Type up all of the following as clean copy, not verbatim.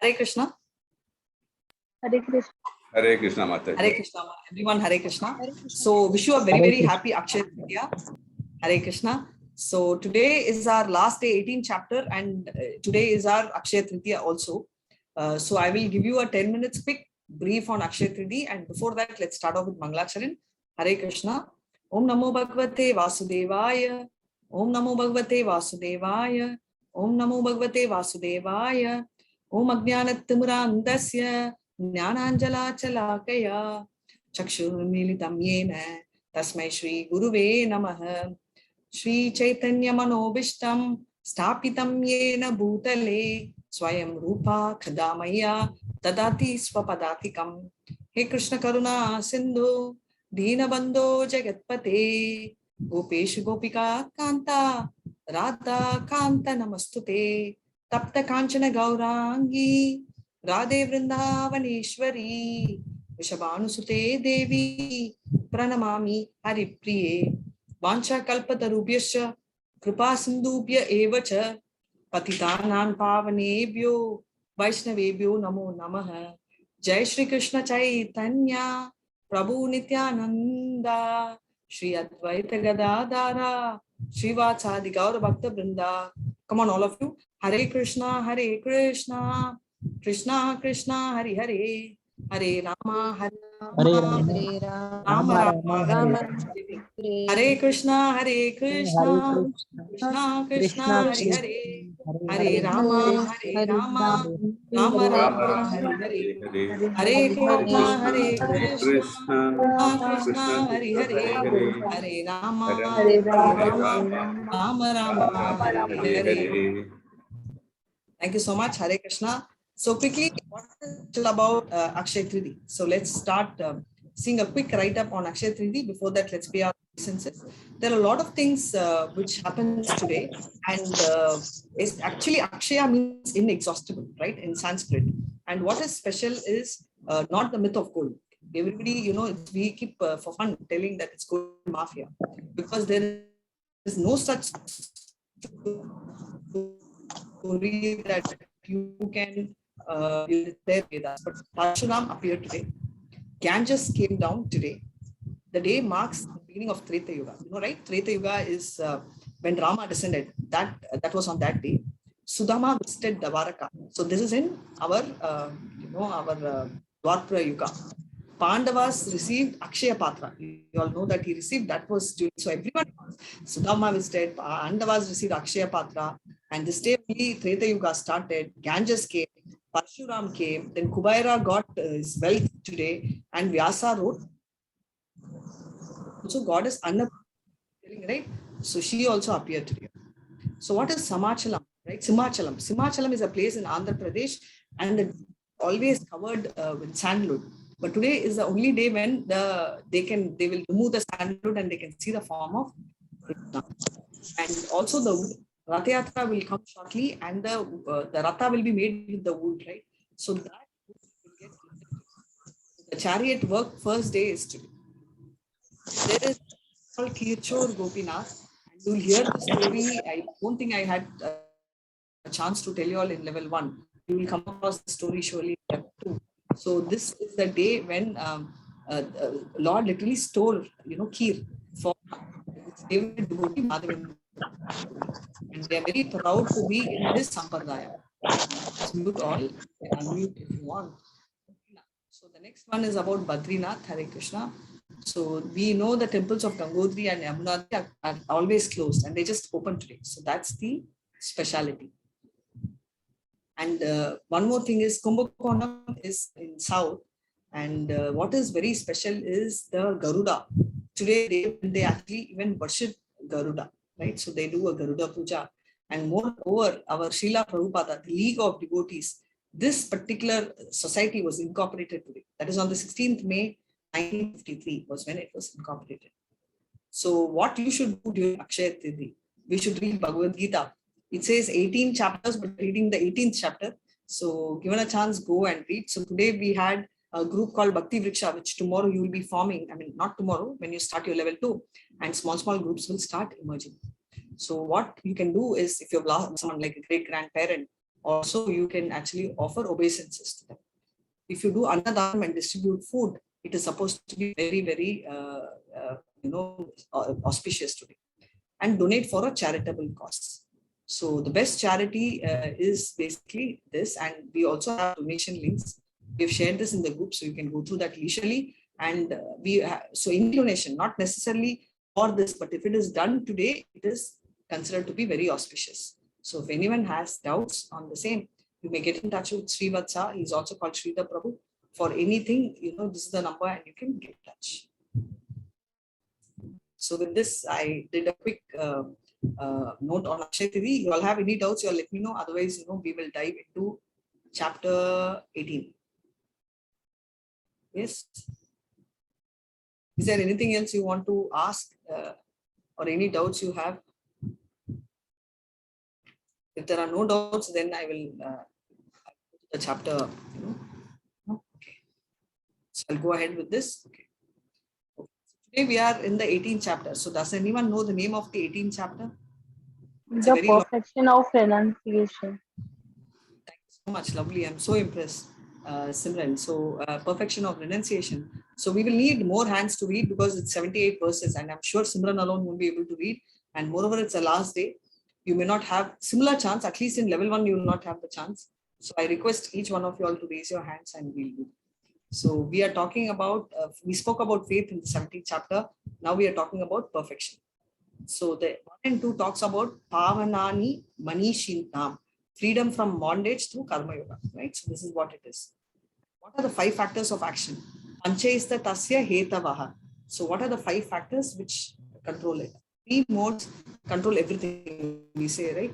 Hare Krishna. Hare Krishna. Hare Krishna, Mataji. Hare Krishna, everyone. Hare Krishna. So wish you a very, very happy Akshaya Tritiya. Hare Krishna. So today is our last day, 18th chapter, and today is our Akshaya Tritiya also. So I will give you a 10 minutes quick brief on Akshaya Tritiya, and before that, let's start off with Mangalacharan. Hare Krishna. Om Namo Bhagavate Vasudevaya. Om Namo Bhagavate Vasudevaya. Om Namo Bhagavate Vasudevaya. Om Ajnanatimurandasya Jnananjalachalakaya Chakshurmilitam Yena Tasmai Shri Guruve Namaha Shri Chaitanya Manobishtam Stapitam Yena Bhutale Swayam Rupa Khadamaya Tadati Swapadatikam. He Krishna Karuna Sindhu Dina Bandho Jagatpate Gopesh Gopika Kanta Radha Kanta Namastute Tapta Kanchana Gaurangi Radhe Vrindavaneshwari Vishabhanusute Devi Pranamami Haripriye Vancha Kalpatarubhyascha Kripa Sindhubhya Evacha Patitanam Pavanebhyo Vaishnavebhyo Namo Namaha Jai Shri Krishna Chaitanya Prabhu Nityananda Shri Advaita Gadadara Shri Vatsadi Gaura Bhakta Vrinda. Come on, all of you. Hare Krishna, Krishna Krishna, Hare Hare, Hare Rama, Hare Rama, Rama Rama, Hare Krishna, Krishna Krishna, Hare Hare, Hare Rama, Rama Rama, Hare Hare, Hare Krishna, Krishna Krishna, Hare Hare, Hare Rama, Rama, Hare Hare. Thank you so much, Hare Krishna. So quickly, what is about Akshaya Tritiya? So let's start seeing a quick write-up on Akshaya Tritiya. Before that, let's pay our obeisances. There are a lot of things which happens today, and is actually Akshaya means inexhaustible, right, in Sanskrit. And what is special is not the myth of gold. Everybody, we keep for fun telling that it's gold mafia, because there is no such story that you can there with us. But Parshuram appeared today. Ganges came down today. The day marks the beginning of Treta Yuga. Right? Treta Yuga is when Rama descended. That was on that day. Sudama visited Dwaraka. So this is in our Dwapara Yuga. Pandavas received Akshaya Patra. You all know that he received, that was during, so everyone, Sudama visited, Pandavas received Akshaya Patra, and this day only Treta Yuga started, Ganges came, Parshuram came, then Kubaira got his wealth today, and Vyasa wrote, so goddess Anna, right? So she also appeared today. So what is Samachalam, right? Simachalam. Simachalam is a place in Andhra Pradesh, and always covered with sandalwood. But today is the only day when they will remove the sandalwood and they can see the form of Krishna. And also the Ratha Yatra will come shortly, and the Ratha will be made with the wood, right? So that will get the chariot work first day is today. There is called Kirchor Gopinath, and you will hear the story. I don't think I had a chance to tell you all in level 1. You will come across the story surely in level 2. So this is the day when Lord literally stole, Kheer for David devotee Madhavan. And they are very proud to be in this Sampradaya. Mute all, and unmute if you want. So the next one is about Badrinath, Hare Krishna. So we know the temples of Gangotri and Yamunotri are always closed, and they just open today. So that's the speciality. And one more thing is Kumbakonam is in south, and what is very special is the Garuda. Today they actually even worship Garuda, right? So they do a Garuda puja, and moreover, our Srila Prabhupada, the League of Devotees, this particular society was incorporated today. That is on the 16th May 1953 was when it was incorporated. So what you should do during Akshaya Tritiya? We should read Bhagavad Gita. It says 18 chapters, but reading the 18th chapter. So given a chance, go and read. So today we had a group called Bhakti Vriksha, which tomorrow you will be forming. I mean, not tomorrow, when you start your level 2, and small groups will start emerging. So what you can do is, if you've lost someone like a great grandparent Also, you can actually offer obeisances to them. If you do annadhanam and distribute food, it is supposed to be very, very, auspicious today. And donate for a charitable cause. So the best charity is basically this, and we also have donation links. We've shared this in the group, so you can go through that leisurely. And so inclination, not necessarily for this, but if it is done today, it is considered to be very auspicious. So if anyone has doubts on the same, you may get in touch with Srivatsa. He's also called Sridhar Prabhu. For anything, this is the number and you can get in touch. So with this, I did a quick note on Akshay Tridi. You all have any doubts, you all let me know. Otherwise, we will dive into chapter 18. Yes. Is there anything else you want to ask or any doubts you have? If there are no doubts, then I will go to the chapter. Okay. So I'll go ahead with this. Okay. Today we are in the 18th chapter. So does anyone know the name of the 18th chapter? It's the perfection of renunciation. Thank you so much. Lovely. I'm so impressed, Simran. So perfection of renunciation. So we will need more hands to read because it's 78 verses, and I'm sure Simran alone won't be able to read. And moreover, it's the last day. You may not have similar chance. At least in level 1, you will not have the chance. So I request each one of you all to raise your hands and we'll do. So we are talking about, we spoke about faith in the 17th chapter. Now we are talking about perfection. So the 1 and 2 talks about Pavanani Manishinam, freedom from bondage through Karma Yoga, right? So this is what it is. What are the 5 factors of action? Panchaista Tasya Hetavaha. So what are the 5 factors which control it? 3 modes control everything, we say, right?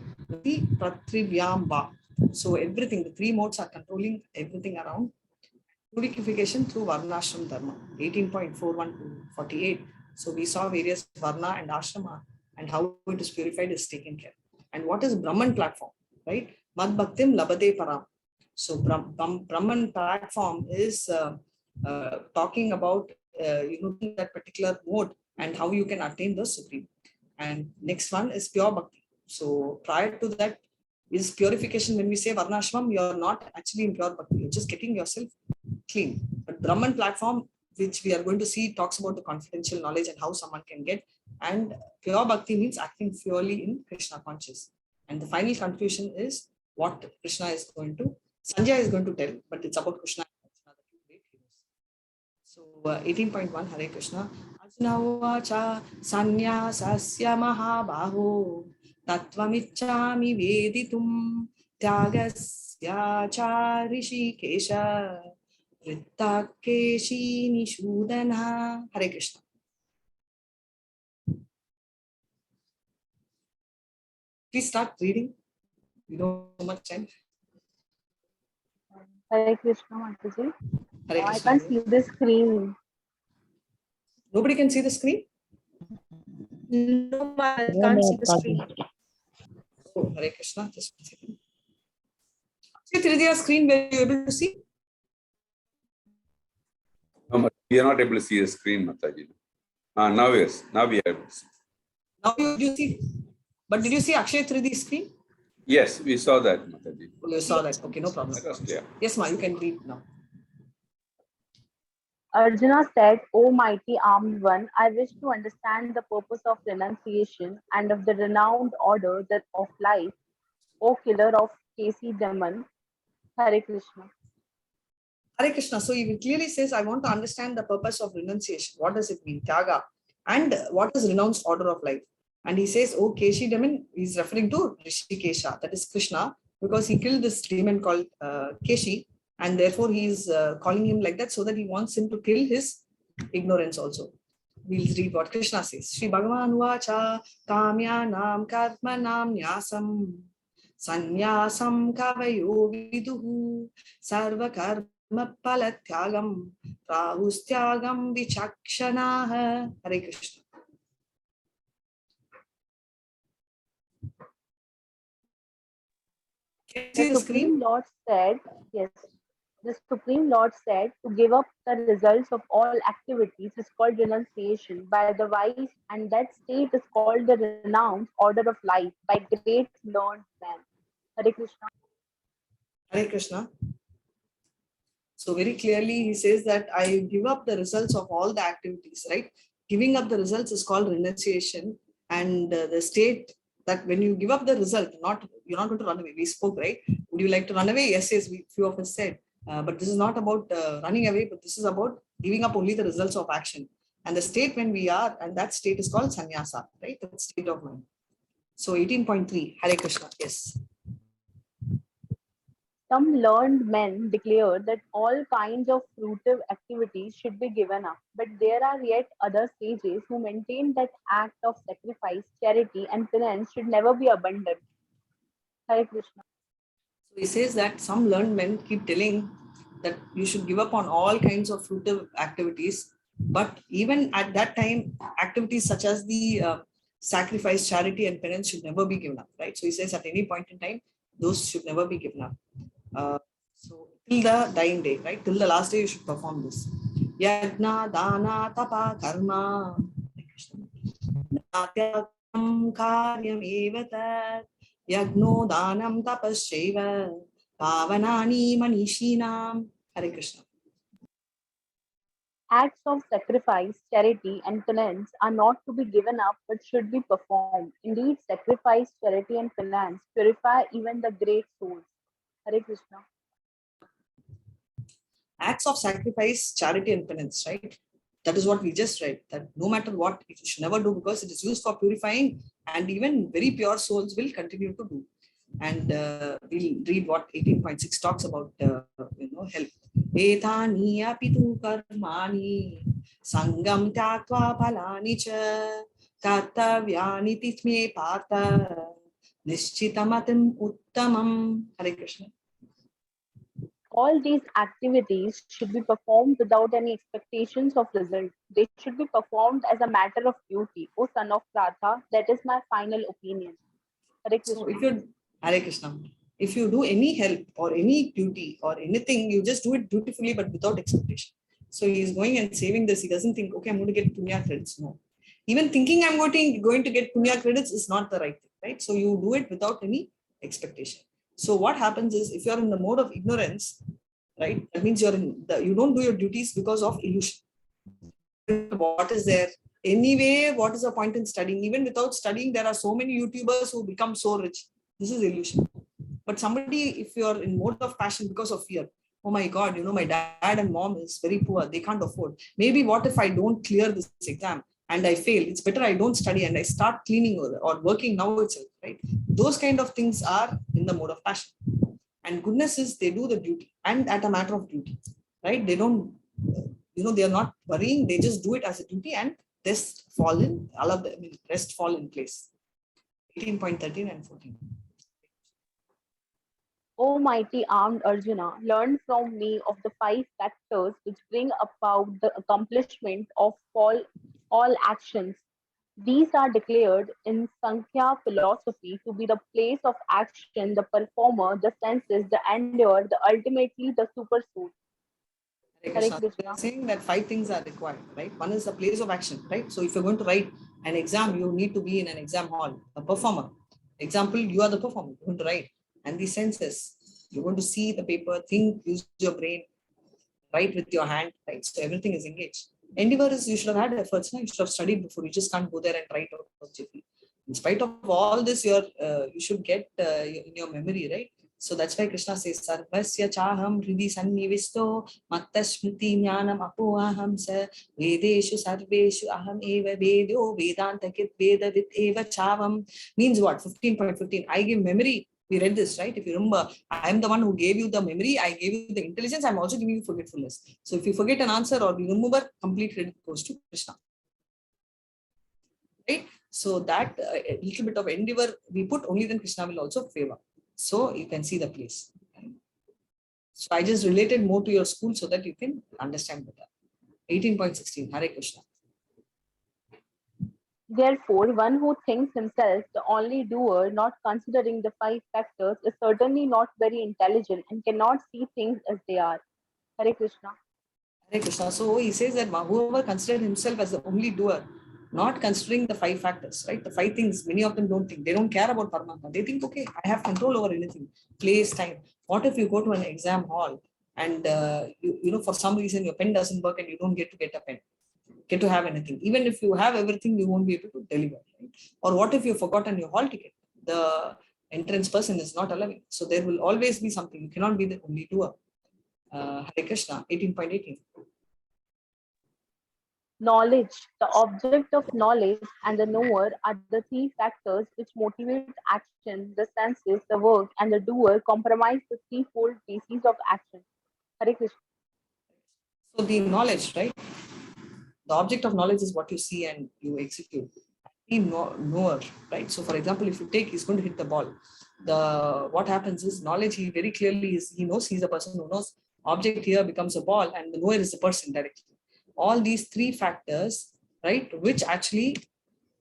Pratrivyamba. So everything, the 3 modes are controlling everything around. Purification through Varnashram Dharma, 18.41 to 48. So we saw various Varna and Ashrama and how it is purified is taken care. And what is Brahman platform, right? Mad Bhaktim Labade Param. So Brahman platform is talking about that particular mode and how you can attain the supreme. And next one is pure bhakti. So prior to that is purification. When we say Varnashram, you're not actually in pure bhakti. You're just getting yourself clean. But Brahman platform, which we are going to see, talks about the confidential knowledge and how someone can get. And pure bhakti means acting purely in Krishna conscious. And the final conclusion is what Krishna is going to, Sanjay is going to tell, but it's about Krishna. So 18.1, Hare Krishna. Arjuna vacha sanyasasya mahabaho tattvamichami veditum tyagasya cha rishikesha vrittakeshi nishudana. Hare Krishna. Please start reading. We don't have much time. Hare Krishna, Mataji. Hare I Krishna. can't see the screen. Nobody can see the screen? No, I can't see the screen. Oh, Hare Krishna. Just 1 second. See Tridiya screen, were you able to see? No, we are not able to see the screen, Mataji. Now yes, now we are able to see. Now you see, but did you see Akshay Tridi's screen? Yes, we saw that, Mataji. Oh, you saw that. Okay, no problem. That was clear. Yes, ma, you can read now. Arjuna said, O mighty armed one, I wish to understand the purpose of renunciation and of the renowned order of life, O killer of Kesi Daman. Hare Krishna. Hare Krishna. So he clearly says, I want to understand the purpose of renunciation. What does it mean? Tyaga. And what is renounced order of life? And he says, oh, Keshi demon, he's referring to Rishikesha, that is Krishna, because he killed this demon called Keshi, and therefore he is calling him like that so that he wants him to kill his ignorance also. We'll read what Krishna says. Shri Bhagavan Vacha Kamyanam Karmanam Nyasam Sanyasam Kavayo Viduhu Sarva Karma Palatyagam Rahustyagam Vichakshanaha. Hare Krishna. The Supreme Lord said, yes, the Supreme Lord said to give up the results of all activities is called renunciation by the wise, and that state is called the renounced order of life by great learned men. Hare Krishna. Hare Krishna. So very clearly he says that I give up the results of all the activities, right? Giving up the results is called renunciation, and the state that when you give up the result, you're not going to run away. We spoke, right? Would you like to run away? Yes, few of us said. But this is not about running away, but this is about giving up only the results of action. And the state when we are, and that state is called Sanyasa, right? That state of mind. So 18.3, Hare Krishna, yes. Some learned men declare that all kinds of fruitive activities should be given up, but there are yet other sages who maintain that act of sacrifice, charity, and penance should never be abandoned. Hare Krishna. So he says that some learned men keep telling that you should give up on all kinds of fruitive activities, but even at that time, activities such as the sacrifice, charity, and penance should never be given up, right? So he says at any point in time, those should never be given up. So till the dying day, right? Till the last day, you should perform this. Yagna, dana, tapa, karma. Natyakam karyam evatat. Yagno danam tapasyaiva. Pavanani manishinam. Hare Krishna. Acts of sacrifice, charity, and penance are not to be given up but should be performed. Indeed, sacrifice, charity, and penance purify even the great souls. Hare Krishna. Acts of sacrifice, charity, and penance, right? That is what we just read. That no matter what, you should never do because it is used for purifying, and even very pure souls will continue to do. And we'll read what 18.6 talks about, help. Etani apitu karmani sangam tyatva phalani cha kartavyani tithme partha nischitamatim uttamam. Hare Krishna. All these activities should be performed without any expectations of result. They should be performed as a matter of duty. O son of Pratha, that is my final opinion. Hare So Krishna. Hare Krishna, if you do any help or any duty or anything, you just do it dutifully but without expectation. So he's going and saving this. He doesn't think, okay, I'm going to get punya credits. No. Even thinking I'm going to get punya credits is not the right thing, right? So you do it without any expectation. So what happens is if you're in the mode of ignorance, right, that means you don't do your duties because of illusion. What is there? Anyway, what is the point in studying? Even without studying, there are so many YouTubers who become so rich. This is illusion. But somebody, if you're in mode of passion because of fear, oh my God, my dad and mom is very poor. They can't afford. Maybe what if I don't clear this exam and I fail? It's better I don't study and I start cleaning or working now itself, right? Those kind of things are in the mode of passion. And goodness is they do the duty and at a matter of duty, right? They don't, they are not worrying. They just do it as a duty and rest fall in place. 18.13 and 14. O mighty armed Arjuna, learn from me of the 5 factors which bring about the accomplishment of all actions. These are declared in Sankhya philosophy to be the place of action, the performer, the senses, the endeavor, the ultimately the super soul. Hare Hare Krishna. They are Krishna. saying that 5 things are required, right? One is the place of action, right? So if you're going to write an exam, you need to be in an exam hall, a performer. Example, you are the performer, you're going to write. And the senses, you're going to see the paper, think, use your brain, write with your hand, right? So everything is engaged. Endeavor is you should have had efforts, you should have studied before. You just can't go there and write out of jiffy. In spite of all this, you should get in your memory, right? So that's why Krishna says, Sarvasya chaham hridi sannivisto matta smriti jnanam apoaham sa vedeshu sarveshu aham eva vedyo vedanta kit vedavit eva chavam. Means what? 15.15. I give memory. We read this, right? If you remember, I am the one who gave you the memory, I gave you the intelligence, I'm also giving you forgetfulness. So if you forget an answer or you remember, complete credit goes to Krishna. Right? So that a little bit of endeavor we put, only then Krishna will also favor. So you can see the place. So I just related more to your school so that you can understand better. 18.16, Hare Krishna. Therefore, one who thinks himself the only doer, not considering the 5 factors, is certainly not very intelligent and cannot see things as they are. Hare Krishna. Hare Krishna. So he says that whoever considered himself as the only doer, not considering the 5 factors, right? The 5 things, many of them don't think. They don't care about Paramatma. They think, okay, I have control over anything. Place, time. What if you go to an exam hall and for some reason your pen doesn't work and you don't get a pen, get to have anything? Even if you have everything, you won't be able to deliver, right? Or what if you've forgotten your hall ticket? The entrance person is not allowing. So there will always be something. You cannot be the only doer. Hare Krishna, 18.18. Knowledge, the object of knowledge and the knower are the 3 factors which motivate action. The senses, the work, and the doer comprise the threefold basis of action. Hare Krishna. So the knowledge, right? The object of knowledge is what you see and you execute. The knower, right? So for example, if you take, he's going to hit the ball. What happens is knowledge, he very clearly he knows he's the person who knows. Object here becomes a ball and the knower is the person directly. All these 3 factors, right, which actually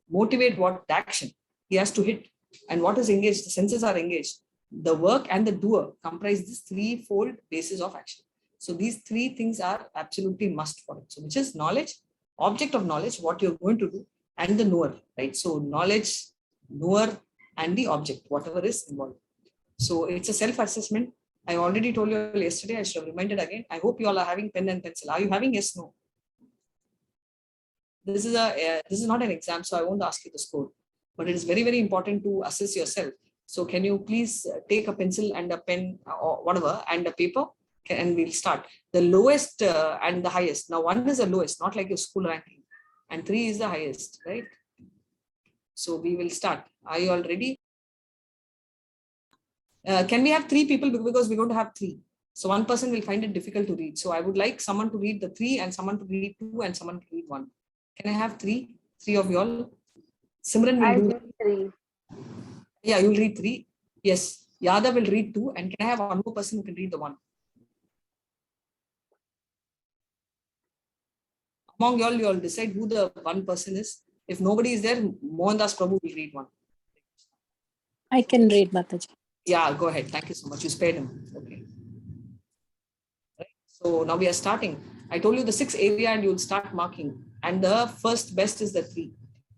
motivate what action he has to hit. And what is engaged? The senses are engaged. The work and the doer comprise this threefold basis of action. So these 3 things are absolutely must for it. So which is knowledge, object of knowledge, what you're going to do, and the knower, right? So knowledge, knower, and the object, whatever is involved. So it's a self-assessment. I already told you yesterday, I should have reminded again. I hope you all are having pen and pencil. Are you having? Yes, no? This is not an exam, so I won't ask you the score, but it is very, very important to assess yourself. So can you please take a pencil and a pen or whatever and a paper, and we'll start. The lowest and the highest. Now 1 is the lowest, not like your school ranking, and 3 is the highest, right? So we will start. Are you all ready? Can we have 3 people, because we're going to have 3. So 1 person will find it difficult to read. So I would like someone to read the 3 and someone to read 2 and someone to read 1. Can I have 3 of you all? Simran will do 3. Yeah, you'll read 3. Yes. Yada will read 2. And can I have 1 more person who can read the 1? Among you all decide who the 1 person is. If nobody is there, Mohandas Prabhu will read 1. I can read, Mataji. Yeah, go ahead. Thank you so much. You spared him. Okay. Right. So now we are starting. I told you the 6 area and you'll start marking. And the first best is the 3,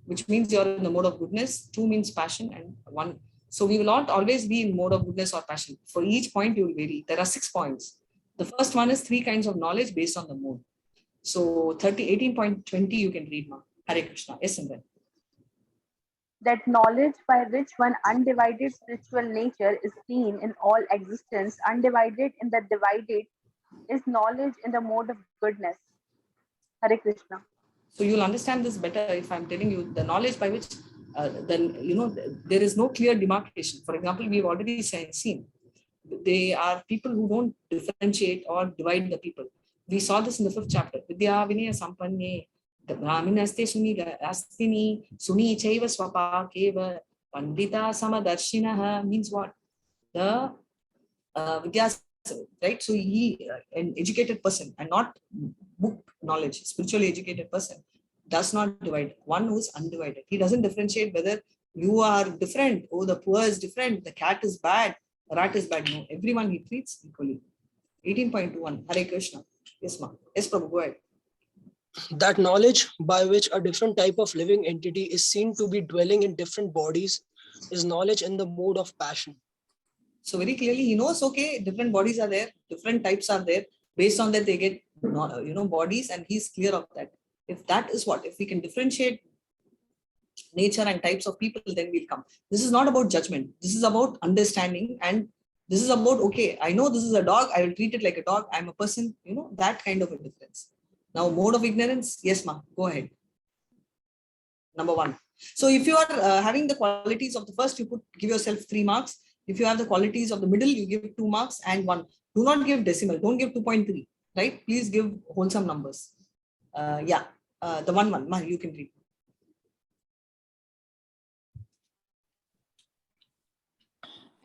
which means you're in the mode of goodness. 2 means passion and 1. So we will not always be in mode of goodness or passion. For each point, you will vary. There are 6 points. The first one is 3 kinds of knowledge based on the mode. So 18.20 you can read now. Hare Krishna. Yes, and then. That knowledge by which one undivided spiritual nature is seen in all existence, undivided in the divided, is knowledge in the mode of goodness. Hare Krishna. So you'll understand this better if I'm telling you the knowledge by which there is no clear demarcation. For example, we've already seen they are people who don't differentiate or divide the people. We saw this in the 5th chapter. Vidya Vinaya Sampanne Brahminaste Astini Suni Chaiva Swapa Keva Pandita Samadarshinaha means what? The Vidya, right? So he, an educated person and not book knowledge, spiritually educated person, does not divide. One who is undivided. He doesn't differentiate whether you are different. Oh, the poor is different. The cat is bad. The rat is bad. No, everyone he treats equally. 18.21. Hare Krishna. Yes, ma'am. Yes, Prabhu, go ahead. That knowledge by which a different type of living entity is seen to be dwelling in different bodies is knowledge in the mode of passion. So very clearly he knows, okay, different bodies are there, different types are there. Based on that, they get, bodies, and he's clear of that. If that is what, if we can differentiate nature and types of people, then we'll come. This is not about judgment. This is about understanding, and this is about, okay, I know this is a dog, I will treat it like a dog. I'm a person, that kind of a difference. Now, mode of ignorance, yes, ma'am, go ahead. Number 1. So if you are having the qualities of the first, you give yourself 3 marks. If you have the qualities of the middle, you give 2 marks and 1. Do not give decimal. Don't give 2.3. Right? Please give wholesome numbers. The 1, you can read.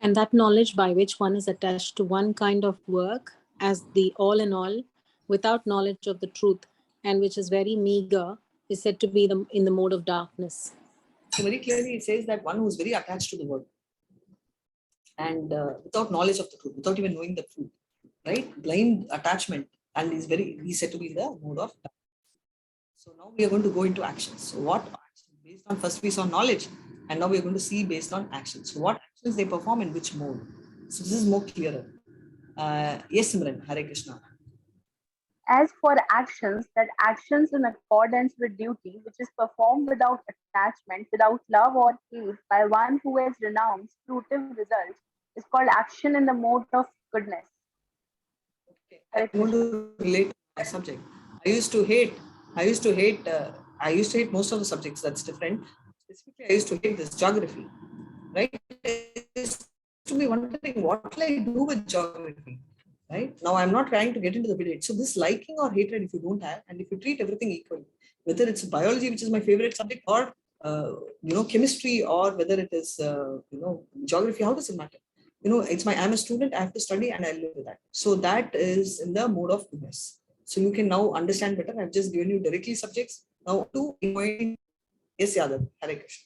And that knowledge by which one is attached to one kind of work as the all in all, without knowledge of the truth, and which is very meager, is said to be in the mode of darkness. So very clearly it says that one who is very attached to the work and without knowledge of the truth, without even knowing the truth, right? Blind attachment, and he's said to be in the mode of darkness. So now we are going to go into actions. So what Based on first we saw knowledge, and now we're going to see based on actions. So what actions they perform in which mode. So this is more clearer. Yes, Simran, Hare Krishna. As for actions, that actions in accordance with duty, which is performed without attachment, without love or hate, by one who has renounced fruitive results, is called action in the mode of goodness. Okay, Hare I want Krishna. to relate to my subject. I used to hate, I used to hate, I used to hate most of the subjects. That's different. Specifically, I used to hate this geography, right? I used to be wondering what will I do with geography, right? Now I'm not trying to get into the debate. So this liking or hatred, if you don't have, and if you treat everything equally, whether it's biology, which is my favorite subject, or chemistry, or whether it is geography, how does it matter? It's I'm a student, I have to study and I live with that. So that is in the mode of goodness. So you can now understand better. I've just given you directly subjects. Now to point, yes, Yadav, Hare Krishna.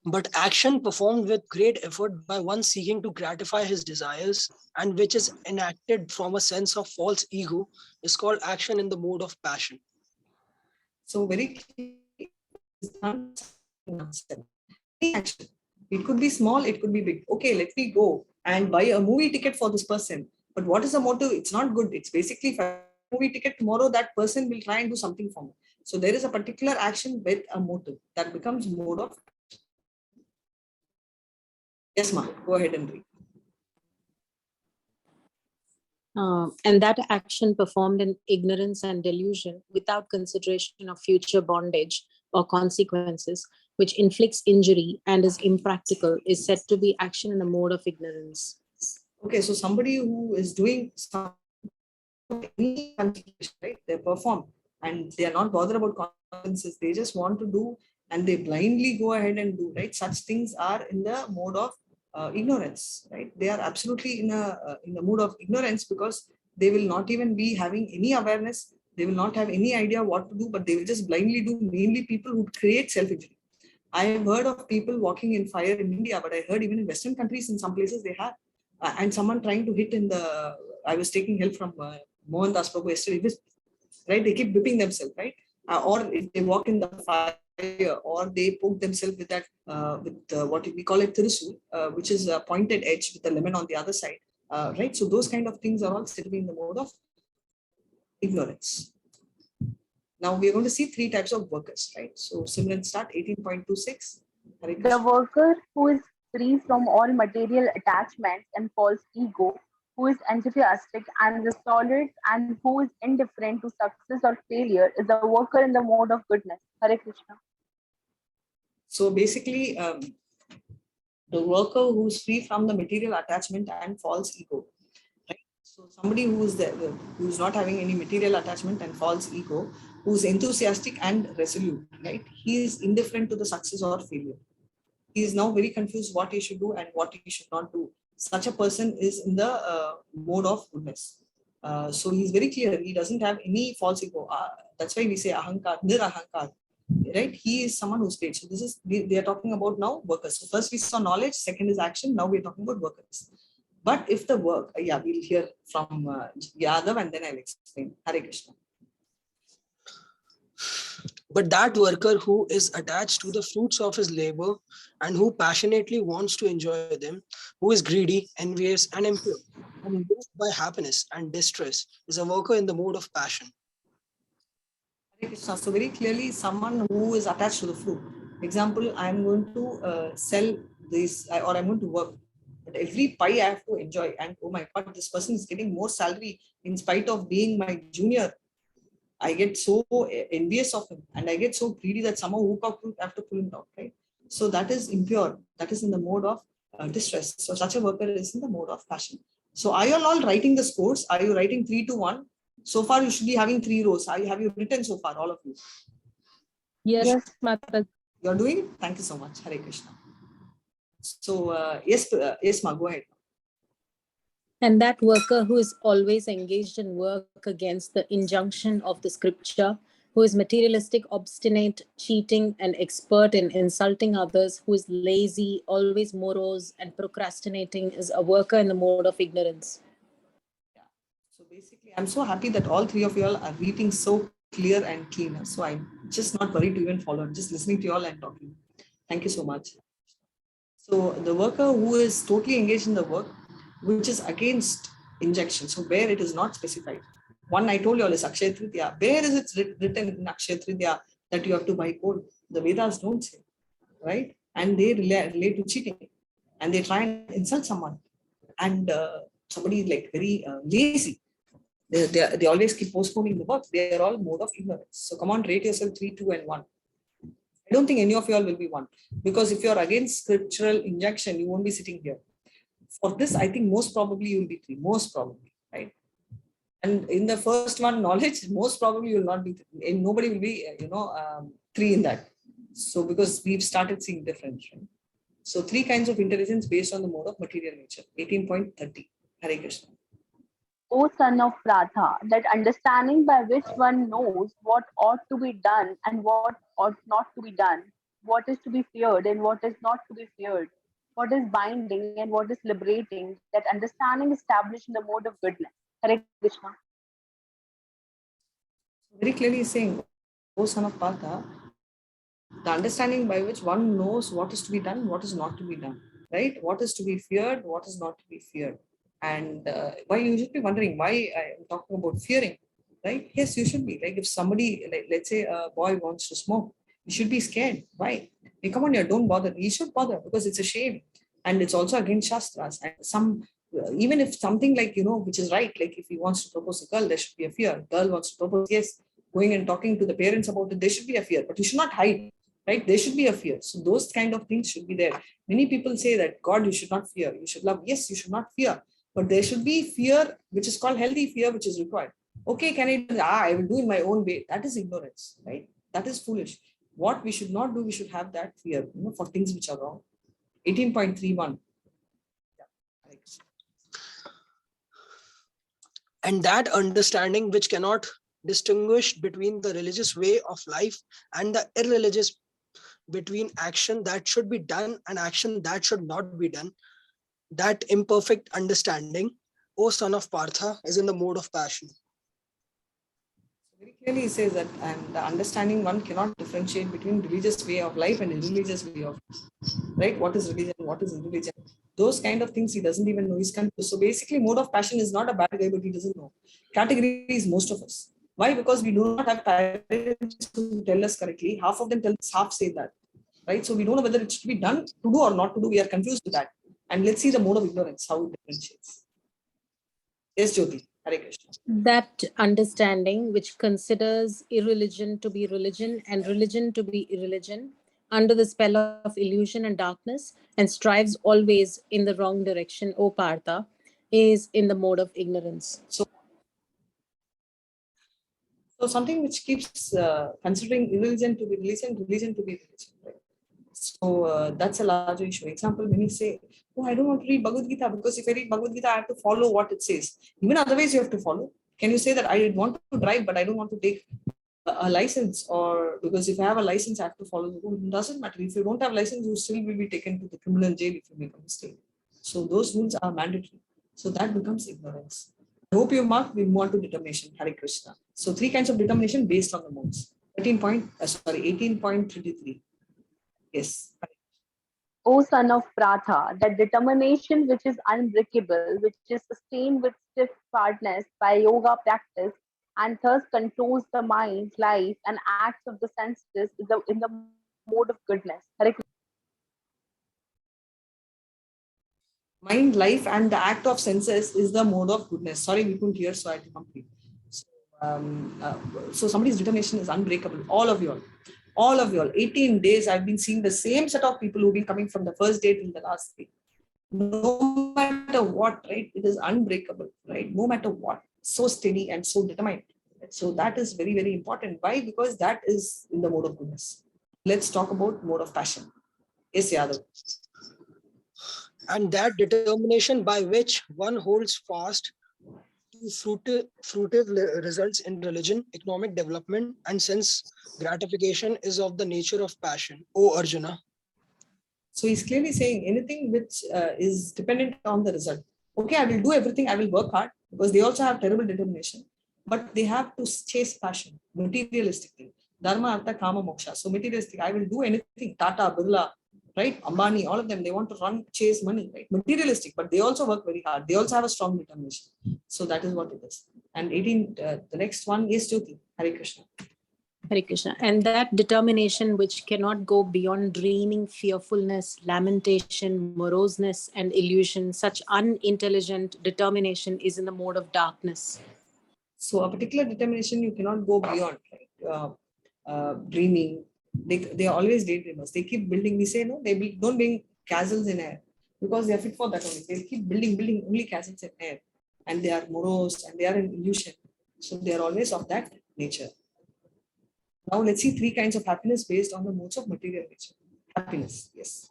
But action performed with great effort by one seeking to gratify his desires and which is enacted from a sense of false ego is called action in the mode of passion. So very clearly, action. It could be small, it could be big. Okay, let me go and buy a movie ticket for this person. But what is the motive? It's not good. It's basically, if I buy a movie ticket tomorrow, that person will try and do something for me. So there is a particular action with a motive that becomes mode of. Yes, ma'am. Go ahead and read. And that action performed in ignorance and delusion without consideration of future bondage or consequences, which inflicts injury and is impractical, is said to be action in the mode of ignorance. Okay, so somebody who is doing something, right? They perform and they are not bothered about consequences. They just want to do and they blindly go ahead and do, right? Such things are in the mode of ignorance, right? They are absolutely in the mood of ignorance because they will not even be having any awareness. They will not have any idea what to do, but they will just blindly do. Mainly people who create self-injury. I have heard of people walking in fire in India, but I heard even in Western countries, in some places they have. And someone trying to hit in the. I was taking help from Mohan Das Prabhu yesterday. Right, they keep whipping themselves, right? Or if they walk in the fire, or they poke themselves with that what we call it tirisu, which is a pointed edge with a lemon on the other side, right? So those kind of things are all sitting in the mode of ignorance. Now we are going to see three types of workers, right? So Simran, start 18.26. The worker who is free from all material attachments and false ego, who is enthusiastic and resolute, and who is indifferent to success or failure, is a worker in the mode of goodness. Hare Krishna. So basically, the worker who is free from the material attachment and false ego. Right? So somebody who is not having any material attachment and false ego, who is enthusiastic and resolute, right? He is indifferent to the success or failure. He is now very confused what he should do and what he should not do. Such a person is in the mode of goodness. So he's very clear. He doesn't have any false ego. That's why we say ahankar, nirahankar. Right? He is someone who's great. So this is, they are talking about now workers. So first we saw knowledge, second is action. Now we're talking about workers. But if the work, we'll hear from Yadav and then I'll explain. Hare Krishna. But that worker who is attached to the fruits of his labor and who passionately wants to enjoy them, who is greedy, envious, and impure, and moved by happiness and distress, is a worker in the mode of passion. So very clearly, someone who is attached to the fruit. Example, I'm going to sell this, or I'm going to work. But every pie I have to enjoy. And oh my God, this person is getting more salary in spite of being my junior. I get so envious of him and I get so greedy that somehow I have to pull him down, right? So that is impure. That is in the mode of distress. So such a worker is in the mode of passion. So are you all writing the scores? Are you writing 3-1? So far, you should be having 3 rows. Have you written so far, all of you? Yes, Mataji. You're doing it? Thank you so much. Hare Krishna. So, yes, Ma, go ahead. And that worker who is always engaged in work against the injunction of the scripture, who is materialistic, obstinate, cheating, and expert in insulting others, who is lazy, always morose, and procrastinating, is a worker in the mode of ignorance. Yeah. So basically, I'm so happy that all three of you all are reading so clear and clean. So I'm just not worried to even follow. I'm just listening to you all and talking. Thank you so much. So the worker who is totally engaged in the work, which is against injection, so where it is not specified. One I told you all is Akshaya Tritiya. Where is it written in Akshaya Tritiya that you have to buy gold? The Vedas don't say, right? And they relate to cheating, and they try and insult someone, and somebody like very lazy. They always keep postponing the work. They are all mode of ignorance. So come on, rate yourself 3, 2, and 1. I don't think any of you all will be 1, because if you're against scriptural injection, you won't be sitting here. For this, I think most probably you'll be 3, most probably, right? And in the first one, knowledge, most probably you will not be 3. And nobody will be, 3 in that. So because we've started seeing difference, right? So 3 kinds of intelligence based on the mode of material nature. 18.30. Hare Krishna. O son of Pratha, that understanding by which one knows what ought to be done and what ought not to be done, what is to be feared and what is not to be feared, what is binding and what is liberating, that understanding established in the mode of goodness. Hare Krishna. Very clearly saying, O son of Partha, the understanding by which one knows what is to be done, what is not to be done, right? What is to be feared, what is not to be feared. And why you should be wondering why I am talking about fearing, right? Yes, you should be. Like if somebody, like, let's say a boy wants to smoke, you should be scared. Why? Hey, come on here, don't bother. You should bother because it's a shame. And it's also against Shastras. And even if something like, which is right, like if he wants to propose a girl, there should be a fear. Girl wants to propose, yes, going and talking to the parents about it, there should be a fear, but you should not hide. Right? There should be a fear. So those kind of things should be there. Many people say that God, you should not fear. You should love. Yes, you should not fear. But there should be fear, which is called healthy fear, which is required. Okay, can I do that? I will do in my own way. That is ignorance, right? That is foolish. What we should not do, we should have that fear, for things which are wrong. 18.31. And that understanding which cannot distinguish between the religious way of life and the irreligious, between action that should be done and action that should not be done, that imperfect understanding, O son of Partha, is in the mode of passion. Very clearly, he says that, and the understanding one cannot differentiate between religious way of life and irreligious way of life, right? What is religion? What is irreligion? Those kind of things he doesn't even know. He's confused. So basically, mode of passion is not a bad guy, but he doesn't know. Category is most of us. Why? Because we do not have parents who tell us correctly. Half of them tell us, half say that, right? So we don't know whether it should be done to do or not to do. We are confused with that. And let's see the mode of ignorance, how it differentiates. Yes, Jyoti. Hare Krishna. That understanding which considers irreligion to be religion and religion to be irreligion under the spell of illusion and darkness and strives always in the wrong direction, O Partha, is in the mode of ignorance. So something which keeps considering irreligion to be religion, religion to be religion. Right? So that's a larger issue. Example, many say, oh, I don't want to read Bhagavad Gita because if I read Bhagavad Gita, I have to follow what it says. Even otherwise you have to follow. Can you say that I want to drive, but I don't want to take a license? Or because if I have a license, I have to follow the rule? It doesn't matter. If you don't have license, you still will be taken to the criminal jail if you make a mistake. So those rules are mandatory. So that becomes ignorance. I hope you mark. We move on to determination. Hare Krishna. So 3 kinds of determination based on the modes. 18.33. Yes. O son of Pratha, that determination which is unbreakable, which is sustained with stiff-hardness by yoga practice, and thus controls the mind, life, and acts of the senses in the mode of goodness. Mind, life, and the act of senses is the mode of goodness. Sorry, we couldn't hear, so I had to complete. So somebody's determination is unbreakable. All of you all, 18 days, I've been seeing the same set of people who've been coming from the first day till the last day. No matter what, right? It is unbreakable, right? No matter what. So steady and so determined. So that is very, very important. Why? Because that is in the mode of goodness. Let's talk about mode of passion. Yes, Yadav. And that determination by which one holds fast to fruitive results in religion, economic development, and sense gratification is of the nature of passion, O Arjuna. So he's clearly saying anything which is dependent on the result. Okay, I will do everything, I will work hard, because they also have terrible determination. but they have to chase passion, materialistically. Dharma, Artha, Kama, Moksha. So materialistic, I will do anything. Tata, Birla, right? Ambani, all of them, they want to run, chase money, right? Materialistic, but they also work very hard. They also have a strong determination. So that is what it is. And 18, the next one is Jyoti. Hare Krishna. Hare Krishna. And that determination which cannot go beyond dreaming, fearfulness, lamentation, moroseness, and illusion, such unintelligent determination is in the mode of darkness. So a particular determination you cannot go beyond, right? Dreaming. They are always daydreamers. They keep building. We say no, don't bring castles in air because they are fit for that only. They keep building only castles in air, and they are morose and they are an illusion. So they are always of that nature. Now let's see 3 kinds of happiness based on the modes of material nature. Happiness, yes.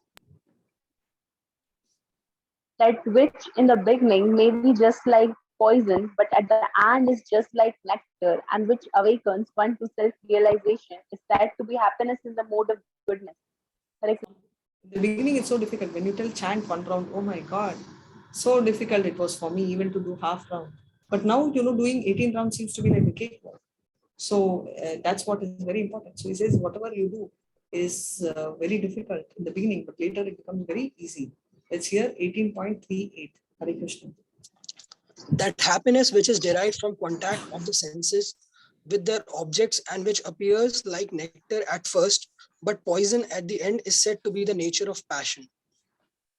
That which in the beginning may be just like poison, but at the end is just like nectar, and which awakens one to self-realization, is said to be happiness in the mode of goodness. Hare Krishna. In the beginning, it's so difficult. When you tell chant 1 round, oh my God, so difficult it was for me even to do half round. But now, doing 18 rounds seems to be like a cakewalk. So that's what is very important. So he says, whatever you do is very difficult in the beginning, but later it becomes very easy. It's here 18.38. Hare Krishna. That happiness which is derived from contact of the senses with their objects and which appears like nectar at first, but poison at the end, is said to be the nature of passion.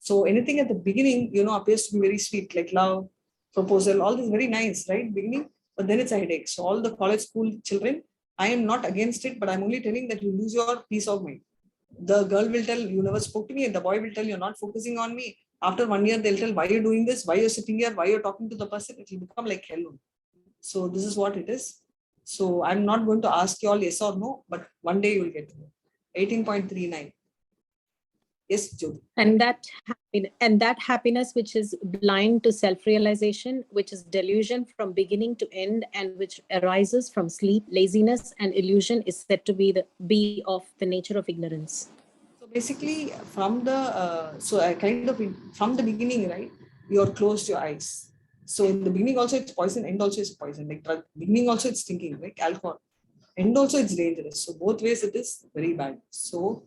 So anything at the beginning, appears to be very sweet, like love, proposal, all this very nice, right? Beginning, but then it's a headache. So all the college school children, I am not against it, but I'm only telling that you lose your peace of mind. The girl will tell, you never spoke to me, and the boy will tell, you're not focusing on me. After 1 year, they'll tell, why you're doing this, why you're sitting here, why you're talking to the person. It will become like hell. So this is what it is. So I'm not going to ask you all yes or no, but one day you will get to know. 18.39. Yes, Jyoti. And that happiness which is blind to self-realization, which is delusion from beginning to end, and which arises from sleep, laziness, and illusion, is said to be of the nature of ignorance. So basically, from the from the beginning, right? You're closed your eyes. So in the beginning also it's poison, end also is poison. Like drug, beginning also it's thinking, like alcohol. End also it's dangerous. So both ways it is very bad. So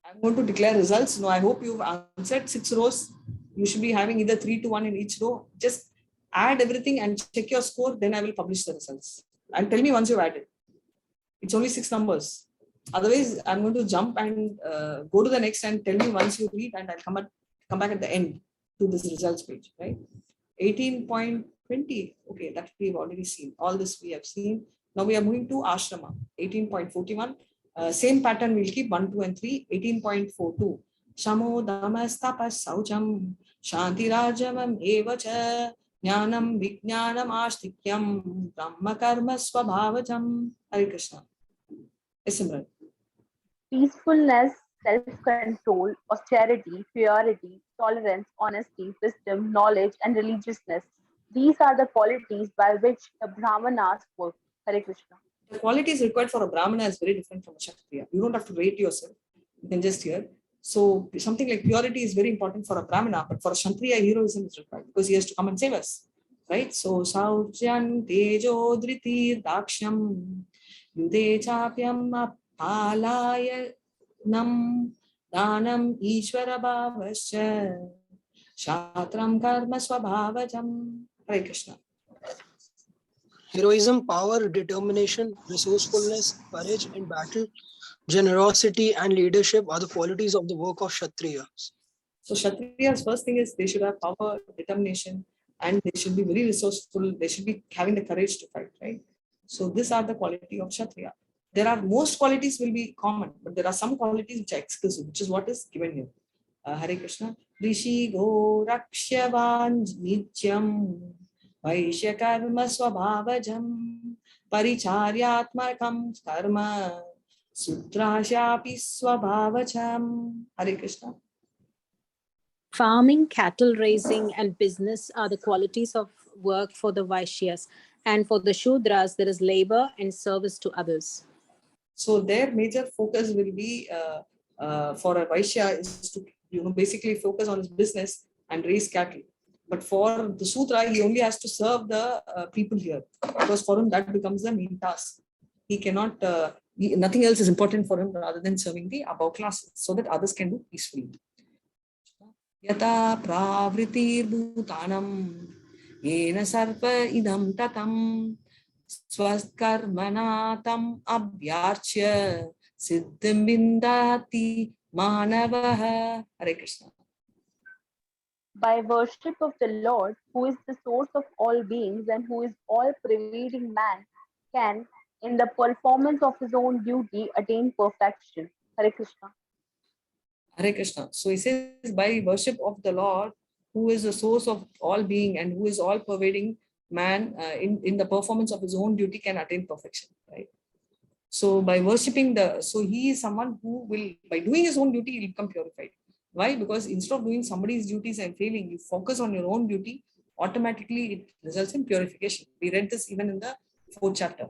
I'm going to declare results. No, I hope you've answered 6 rows. You should be having either 3 to 1 in each row. Just add everything and check your score. Then I will publish the results. And tell me once you've added. It's only 6 numbers. Otherwise, I'm going to jump and go to the next and tell me once you read, and I'll come back at the end to this results page, right? 18.20. Okay, that we've already seen. All this we have seen. Now we are moving to Ashrama. 18.41. Same pattern we'll keep 1, 2, and 3. 18.42. Shamo damastapas saucham shantirajamam evacha jnanam vijnanam astikyam brahma karma swabhavajam. Hare Krishna. Yes, Simran. Peacefulness, self-control, austerity, purity, tolerance, honesty, wisdom, knowledge, and religiousness. These are the qualities by which the Brahmanas work. Hare Krishna. The qualities required for a Brahmana is very different from a Kshatriya. You don't have to rate yourself. You can just hear. So something like purity is very important for a Brahmana, but for a Kshatriya, heroism is required because he has to come and save us. Right? So Sauchyan Tejo Driti Daksham Yude Chapyam Apalaya Nam Danam Ishvara Bhavasya Shatram Karma Swabhavajam. Hare Krishna. Heroism, power, determination, resourcefulness, courage in battle, generosity, and leadership are the qualities of the work of Kshatriyas. So Kshatriyas, first thing is they should have power, determination, and they should be very resourceful. They should be having the courage to fight, right? So these are the quality of Kshatriya. There are most qualities will be common, but there are some qualities which are exclusive, which is what is given here. Hare Krishna. Rishi go rakshavan nityam vaishya karma swabhavajam paricharyatmakam karma sutrashapi swabhavajam. Hare Krishna. Farming, cattle raising, and business are the qualities of work for the Vaishyas. And for the Shudras, there is labor and service to others. So their major focus will be for a Vaishya is to basically focus on his business and raise cattle. But for the sutra, he only has to serve the people here, because for him that becomes the main task. He cannot, nothing else is important for him rather than serving the above classes, so that others can do peacefully. Yata pravritir bhutanam yena sarva idam tatam swaskarmanatam abhyarchya siddhim vindati manavaha. Hare Krishna. By worship of the Lord, who is the source of all beings and who is all pervading, man can, in the performance of his own duty, attain perfection. Hare Krishna. Hare Krishna. So he says, by worship of the Lord, who is the source of all being and who is all pervading, man in the performance of his own duty can attain perfection, right? So by worshipping so he is someone who will, by doing his own duty, he will become purified. Why? Because instead of doing somebody's duties and failing, you focus on your own duty, automatically it results in purification. We read this even in the 4th chapter,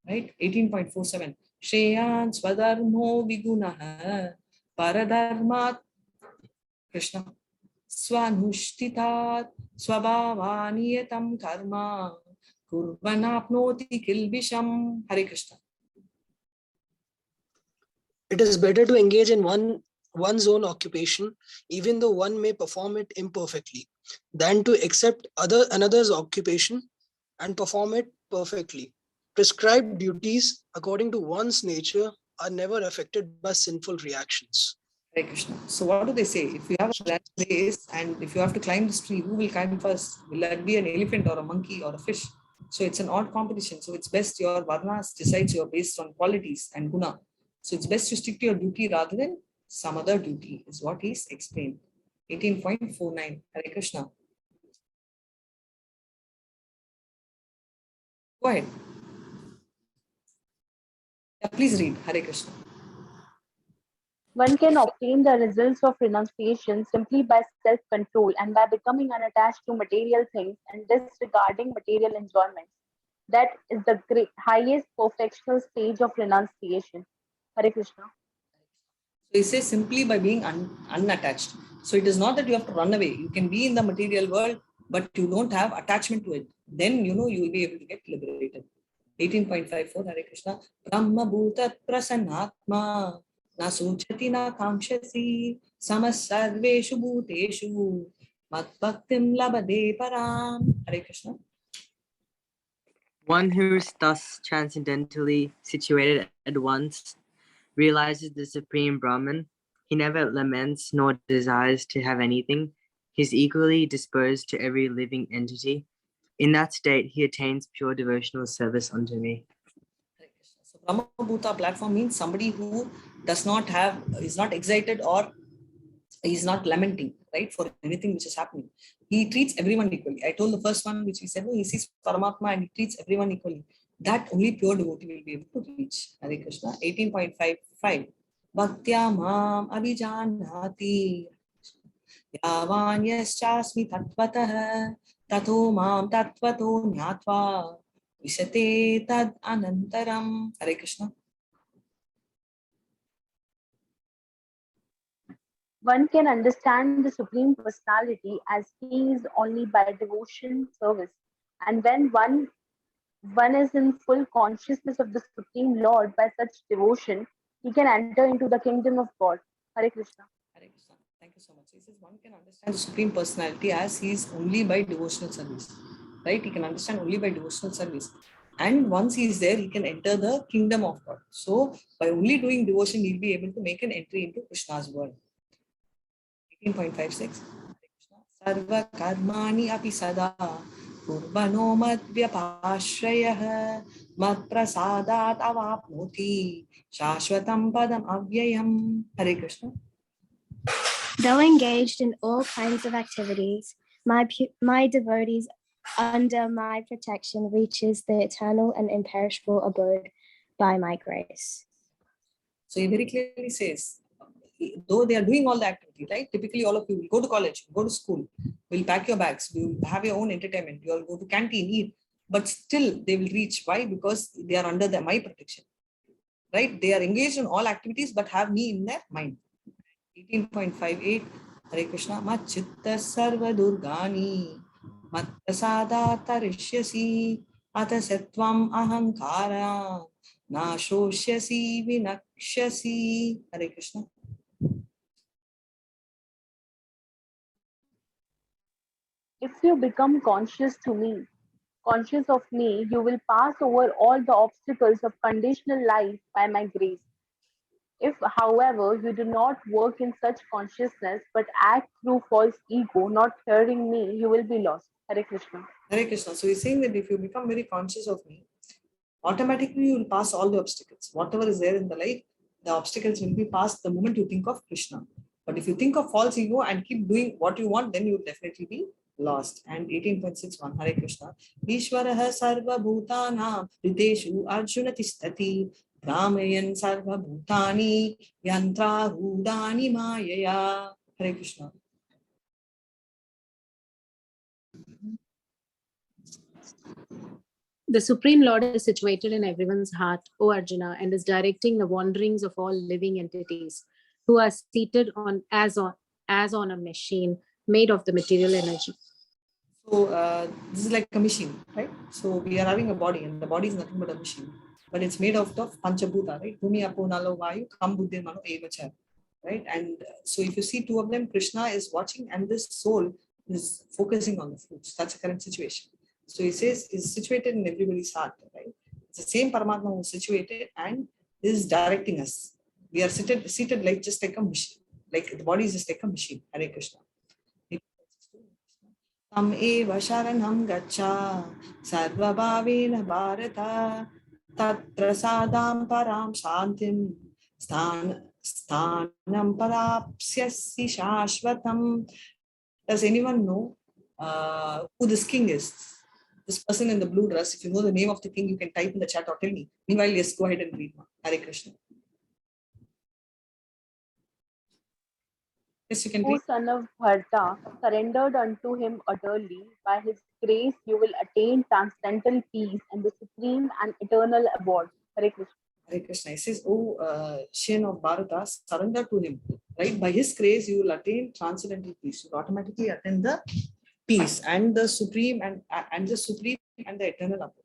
right? 18.47. Shreyan swadharmo vigunaha paradharmat Krishna swanushtitat swabhavaniyatam karma kurvanapnoti kilbisham. Hare Krishna. It is better to engage in one's own occupation, even though one may perform it imperfectly, than to accept another's occupation and perform it perfectly. Prescribed duties according to one's nature are never affected by sinful reactions. Hare Krishna. So what do they say? If you have a land race and if you have to climb this tree, who will climb first? Will that be an elephant or a monkey or a fish? So it's an odd competition. So it's best your varnas decides you're based on qualities and guna. So it's best to stick to your duty rather than some other duty, is what he's explained. 18.49. Hare Krishna. Go ahead. Yeah, please read. Hare Krishna. One can obtain the results of renunciation simply by self-control and by becoming unattached to material things and disregarding material enjoyments. That is the highest perfectional stage of renunciation. Hare Krishna. So he says simply by being unattached. So it is not that you have to run away. You can be in the material world, but you don't have attachment to it. Then you will be able to get liberated. 18.54. Hare Krishna. Brahma bhutat prasannatma na suchati na kamshasi samasarveshu bhuteshu matbhaktim labade param. Hare Krishna. One who is thus transcendentally situated at once realizes the Supreme Brahman. He never laments nor desires to have anything. He is equally disposed to every living entity. In that state, he attains pure devotional service unto me. So Brahma Bhuta platform means somebody who does not have, is not excited or is not lamenting, right, for anything which is happening. He treats everyone equally. I told the first one, which we said, he sees Paramatma and he treats everyone equally. That only pure devotee will be able to reach. Hare Krishna. 18.55. Bhaktya mam abhijanati yavan yaschasmi tatvatah tato mam tatvato nyatva visate tad anantaram. Hare Krishna. One can understand the Supreme Personality as he is only by devotion service. And when one is in full consciousness of the Supreme Lord by such devotion, he can enter into the kingdom of God. Hare Krishna. Hare Krishna. Thank you so much. He says one can understand the Supreme Personality as he is only by devotional service. Right? He can understand only by devotional service. And once he is there, he can enter the kingdom of God. So by only doing devotion, he'll be able to make an entry into Krishna's world. 18.56. Sarva karmani api sada Kurbano mat vyapashrayah mat prasadat avapnoti shashvatam padam avyayam. Hare Krishna. Though engaged in all kinds of activities, my devotees under my protection reaches the eternal and imperishable abode by my grace. So he very clearly says, though they are doing all the activity, right? Typically, all of you will go to college, go to school, will pack your bags, will have your own entertainment, you all go to canteen, eat, but still they will reach. Why? Because they are under my protection, right? They are engaged in all activities, but have me in their mind. 18.58. Hare Krishna. Machitta sarva durgani matprasada tarishyasi atasatvam ahankara nashosyasi vinakshasi. Hare Krishna. If you become conscious of me, you will pass over all the obstacles of conditional life by my grace. If, however, you do not work in such consciousness but act through false ego, not hearing me, you will be lost. Hare Krishna. Hare Krishna. So he's saying that if you become very conscious of me, automatically you will pass all the obstacles. Whatever is there in the life, the obstacles will be passed the moment you think of Krishna. But if you think of false ego and keep doing what you want, then you will definitely be lost. And 18.61, Hare Krishna. Ishvaraha sarva bhutanam rideshu arjuna tistati brahmayan sarva bhutani yantra rudani mayaya. Hare Krishna. The Supreme Lord is situated in everyone's heart, O Arjuna, and is directing the wanderings of all living entities who are seated as on a machine made of the material energy. So this is like a machine, right? So we are having a body, and the body is nothing but a machine, but it's made out of panchabhuta, right? Bhumi apo nalo vayu kam buddhi mano evacha, right? And so if you see two of them, Krishna is watching, and this soul is focusing on the fruits. That's the current situation. So he says is situated in everybody's heart, right? It's the same Paramatma who is situated and is directing us. We are seated like just like a machine, like the body is just like a machine. Hare Krishna. Tam eva sharanam gaccha sarvabhavena bharata tatra sadam param shantim sthanam parapsyasi shashvatam. Does anyone know who this king is? This person in the blue dress. If you know the name of the king, you can type in the chat or tell me. Meanwhile, yes, go ahead and read. Hare Krishna. Yes, you can O read. son of Bharta, surrendered unto him utterly, by his grace you will attain transcendental peace and the supreme and eternal abode. Hare Krishna. Hare Krishna. He says, O Shen of Bharata, surrender to him. Right? By his grace, you will attain transcendental peace. You will automatically attain the peace and the supreme and the supreme and the eternal abode.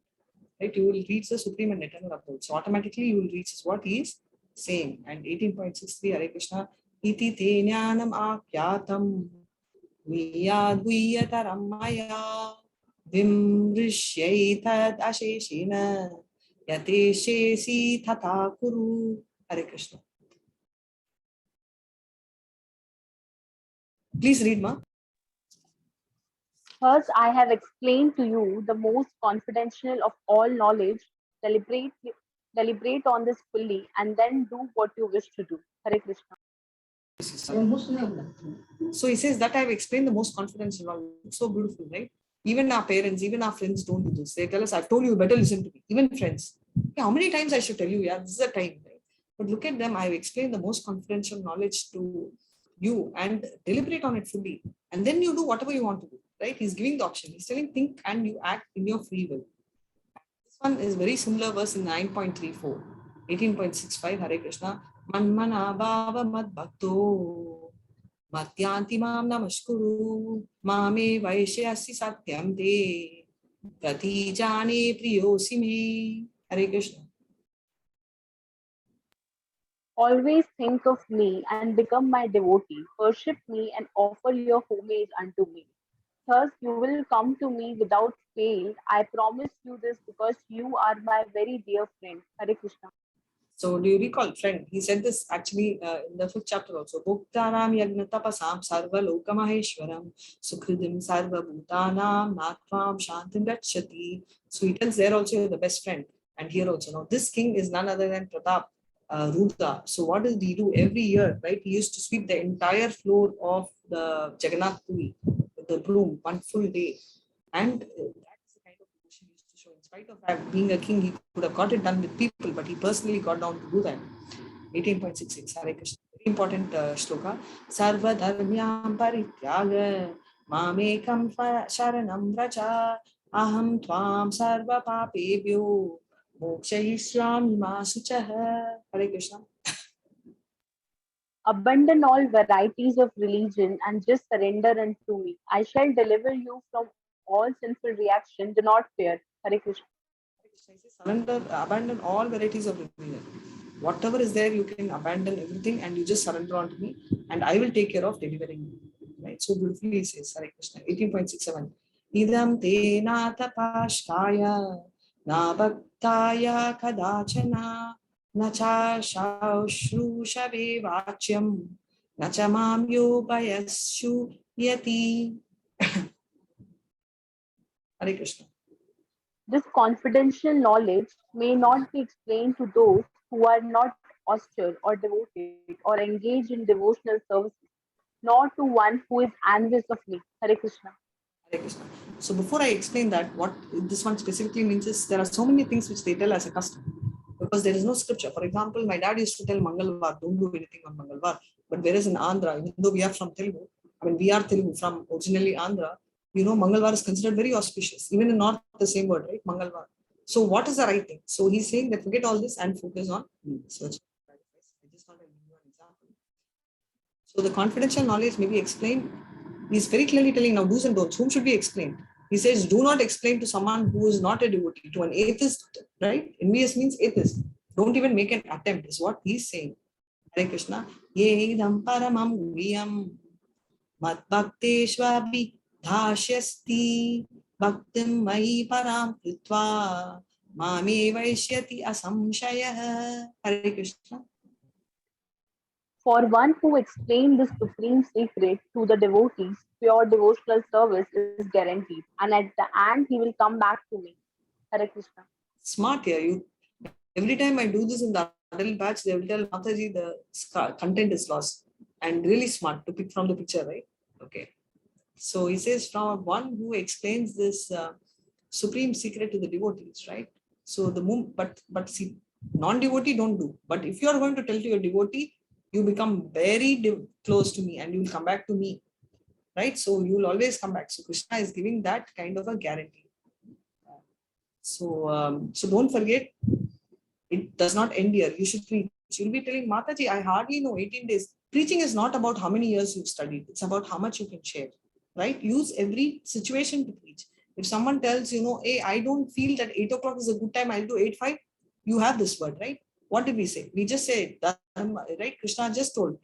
Right? You will reach the supreme and eternal abode. So automatically you will reach what he is saying. And 18.63, Hare Krishna. Iti te jnanam akyatam viyad viyataram maya vimrishyaitat asheshina yateshesi tata kuru. Hare Krishna. Please read, Ma. Thus, I have explained to you the most confidential of all knowledge. Deliberate on this fully, and then do what you wish to do. Hare Krishna. So he says that I have explained the most confidential knowledge. It's so beautiful, right? Even our parents, even our friends don't do this. They tell us, I've told you, better listen to me. Even friends. Yeah, how many times I should tell you? Yeah, this is the time, right? But look at them. I've explained the most confidential knowledge to you and deliberate on it fully. And then you do whatever you want to do, right? He's giving the option. He's telling, think and you act in your free will. This one is very similar verse in 9.34. 18.65, Hare Krishna. Manmana bhava mad bhakto Matyanti mam namaskuru mame vaishyasi satyam te prati jane priyosi me. Hare Krishna. Always think of me and become my devotee. Worship me and offer your homage unto me. Thus you will come to me without fail. I promise you this because you are my very dear friend. Hare Krishna. So do you recall, friend? He said this actually in the 5th chapter also. Bhuktaram yagnatapasam sarva lokamaheshwaram sukridim sarva bhutanam natvam shantim rachati. So he tells there also you're the best friend. And here also. Now this king is none other than Pratap Ruda. So what did he do every year? Right? He used to sweep the entire floor of the Jagannath Puri with the broom one full day. And that's the kind of devotion he used to show. In spite of that, being a king, he could have got it done with people, but he personally got down to do that. 18.66, Hare Krishna. Very important shloka. Sarva dharmyam parityaga mamekam sharanam vraja aham tvam sarva papebhyo mokshayishyami ma suchaha. Hare Krishna. Abandon all varieties of religion and just surrender unto me. I shall deliver you from all sinful reaction. Do not fear. Hare Krishna. Surrender, abandon all varieties of religion. Whatever is there, you can abandon everything and you just surrender onto me, and I will take care of delivering you. Right? So beautifully he says, Hare Krishna. 18.67. Idam te na tapashkaya na bhaktaya kadachana na cha shaushrushave vachyam na cha mam yobayashu yati. Hare Krishna. This confidential knowledge may not be explained to those who are not austere or devoted or engaged in devotional services, nor to one who is envious of me. Hare Krishna. Hare Krishna. So before I explain that, what this one specifically means is there are so many things which they tell as a custom because there is no scripture. For example, my dad used to tell Mangalvar, don't do anything on Mangalvar. But whereas in Andhra, even though we are from Telugu, we are Telugu from originally Andhra, Mangalvar is considered very auspicious. Even in North, the same word, right? Mangalvar. So what is the right thing? So he's saying that forget all this and focus on search. I just want to give you an example. So the confidential knowledge may be explained. He's very clearly telling now do's and don'ts. Whom should be explained? He says, do not explain to someone who is not a devotee, to an atheist, right? Envious means atheist. Don't even make an attempt, is what he's saying. Hare Krishna. Ye idam paramam viyam mat bhakteshvabi dhashyasti bhaktim mai param kritva mame vaishyati asamshayah. Hare Krishna. For one who explained this supreme secret to the devotees, pure devotional service is guaranteed, and at the end he will come back to me. Hare Krishna. Smart here. Every time I do this in the adult batch, they will tell Mataji the content is lost, and really smart to pick from the picture, right? Okay. So he says from one who explains this supreme secret to the devotees, right? So but see, non-devotee don't do. But if you are going to tell to your devotee, you become very close to me and you will come back to me, right? So you will always come back. So Krishna is giving that kind of a guarantee. So don't forget, it does not end here. You should preach. You'll be telling Mataji, I hardly know 18 days. Preaching is not about how many years you've studied. It's about how much you can share, right? Use every situation to preach. If someone tells, hey, I don't feel that 8 o'clock is a good time, I'll do 8:05. You have this word, right? What did we say? We just say, right? Krishna just told,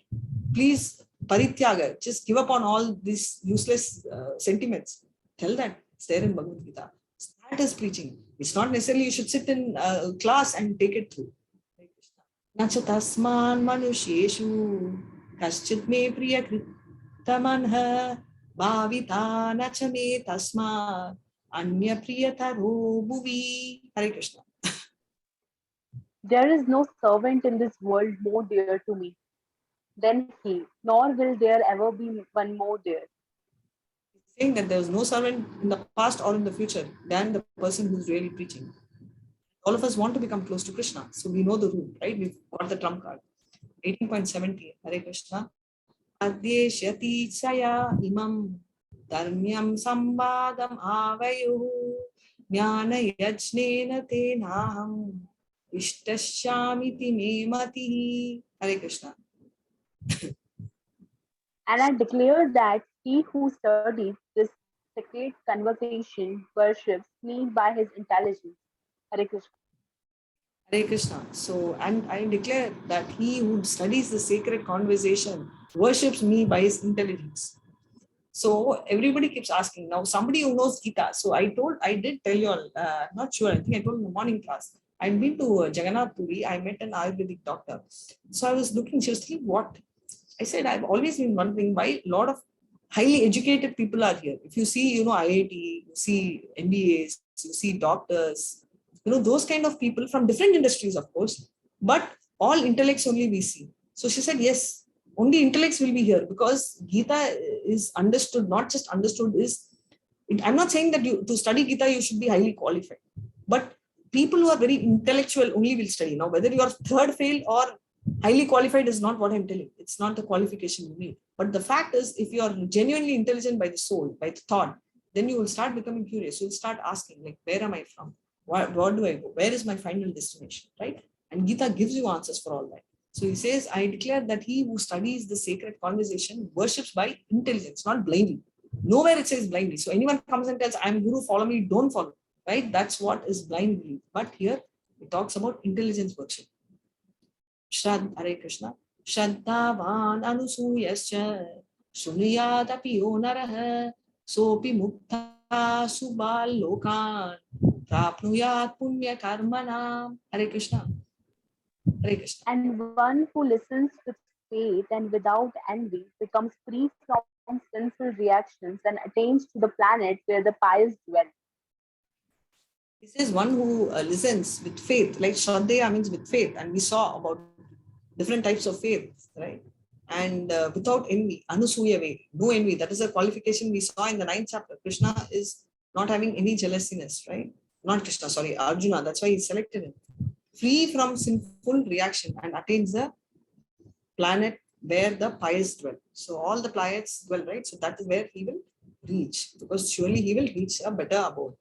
please, parityaga, just give up on all these useless sentiments. Tell that. It's there in Bhagavad Gita. That is preaching. It's not necessarily you should sit in class and take it through. Nacha tasman manusheshu kaschit me priya kritamanha bhavita nacha me tasma anya priyataro bhuvi. Hare Krishna. There is no servant in this world more dear to me than he, nor will there ever be one more dear. Saying that there is no servant in the past or in the future than the person who's really preaching. All of us want to become close to Krishna. So we know the rule, right? We've got the trump card. 18.70. Hare Krishna. Adhyeshyati saya imam dharmyam sambadam avayu jnana yajnena tenaham ishtashyamiti me mati. Hare Krishna. And I declare that he who studies this sacred conversation worships me by his intelligence. Hare Krishna. Hare Krishna. So, and I declare that he who studies the sacred conversation worships me by his intelligence. So everybody keeps asking. Now, somebody who knows Gita. So I did tell you all, not sure, I think I told in the morning class. I'd been to Jagannath Puri. I met an Ayurvedic doctor. So I was looking, she was telling what? I said, I've always been wondering why a lot of highly educated people are here. If you see, IIT, you see MBAs, you see doctors, those kind of people from different industries, of course, but all intellects only we see. So she said, yes, only intellects will be here because Gita is understood, not just understood I'm not saying that to study Gita, you should be highly qualified, but people who are very intellectual only will study. Now, whether you are third fail or highly qualified is not what I'm telling. It's not the qualification you need. But the fact is, if you are genuinely intelligent by the soul, by the thought, then you will start becoming curious. You'll start asking, like, where am I from? What do I go? Where is my final destination? Right? And Gita gives you answers for all that. So he says, I declare that he who studies the sacred conversation worships by intelligence, not blindly. Nowhere it says blindly. So anyone comes and tells, I'm Guru, follow me, don't follow. Right? That's what is blind belief. But here it talks about intelligence worship. Hare Krishna. Shraddhavan anusuyascha shunyadapi onarah sopi mukta subal lokan prapnuyat punya karmanam. Hare Krishna. Hare Krishna. And one who listens with faith and without envy becomes free from sinful reactions and attains to the planet where the pious dwell. This is one who listens with faith, like Shraddha means with faith, and we saw about different types of faith, right? And without envy, Anusuya way, no envy. That is a qualification we saw in the 9th chapter. Krishna is not having any jealousiness, right? Not Krishna, sorry, Arjuna. That's why he selected him. Free from sinful reaction and attains the planet where the pious dwell. So all the pious dwell, right? So that is where he will reach, because surely he will reach a better abode.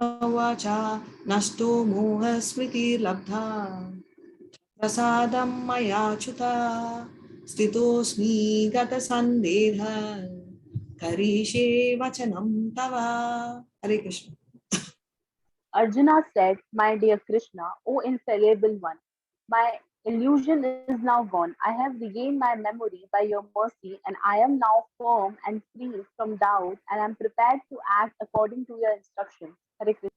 Nashto moha smriti labdha prasadam maya chuta stitosmi gata sandedha karishe vachanam tava. Hare Krishna. Arjuna said, My dear Krishna, O infallible one, my illusion is now gone. I have regained my memory by your mercy, and I am now firm and free from doubt, and I am prepared to act according to your instructions. Hare Krishna.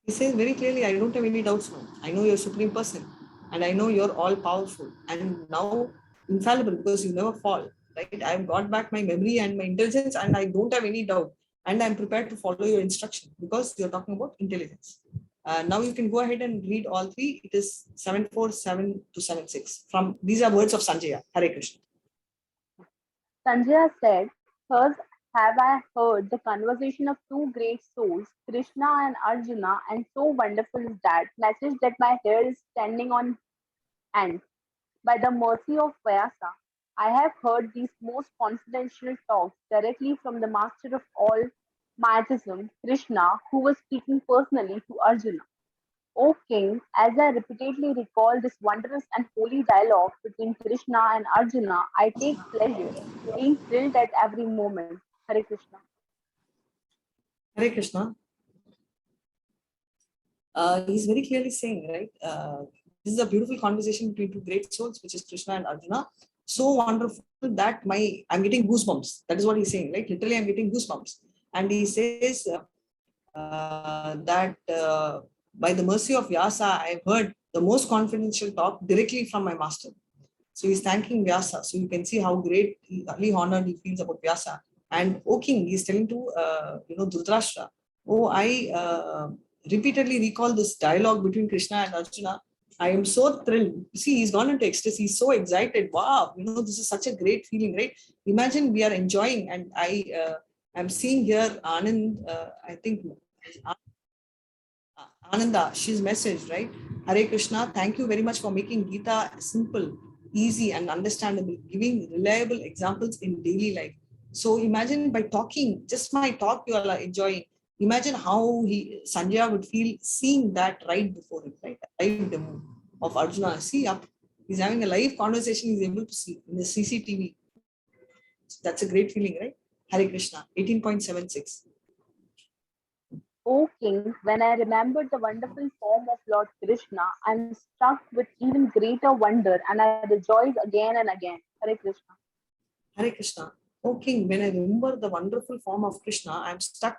He says very clearly, I don't have any doubts now. I know you're Supreme Person, and I know you're all powerful and now infallible because you never fall. Right? I've got back my memory and my intelligence, and I don't have any doubt. And I'm prepared to follow your instruction because you're talking about intelligence. Now you can go ahead and read all three. It is 747 to 76. From these are words of Sanjaya. Hare Krishna. Sanjaya said, Thus have I heard the conversation of two great souls, Krishna and Arjuna, and so wonderful is that message that my hair is standing on end. By the mercy of Vyasa, I have heard these most confidential talks directly from the master of all Mayatism, Krishna, who was speaking personally to Arjuna. O king, as I repeatedly recall this wondrous and holy dialogue between Krishna and Arjuna, I take pleasure, being thrilled at every moment. Hare Krishna. Hare Krishna. He's very clearly saying, right? This is a beautiful conversation between two great souls, which is Krishna and Arjuna. So wonderful that I'm getting goosebumps. That is what he's saying, right? Literally, I'm getting goosebumps. And he says that by the mercy of Vyasa, I've heard the most confidential talk directly from my master. So he's thanking Vyasa. So you can see how greatly honored he feels about Vyasa. And O king, he's telling to Dhritarashtra, I repeatedly recall this dialogue between Krishna and Arjuna. I am so thrilled. See, he's gone into ecstasy. He's so excited. Wow, this is such a great feeling, right? Imagine we are enjoying, and I'm seeing here Anand, I think Ananda, she's messaged, right? Hare Krishna, thank you very much for making Gita simple, easy, and understandable, giving reliable examples in daily life. So imagine by talking, just my talk you are enjoying. Imagine how Sanjaya would feel seeing that right before him, right? Live demo of Arjuna. See up, he's having a live conversation, he's able to see in the CCTV. That's a great feeling, right? Hare Krishna, 18.76. O king, when I remember the wonderful form of Lord Krishna, I am struck with even greater wonder and I rejoice again and again. Hare Krishna. Hare Krishna. O king, when I remember the wonderful form of Krishna, I am struck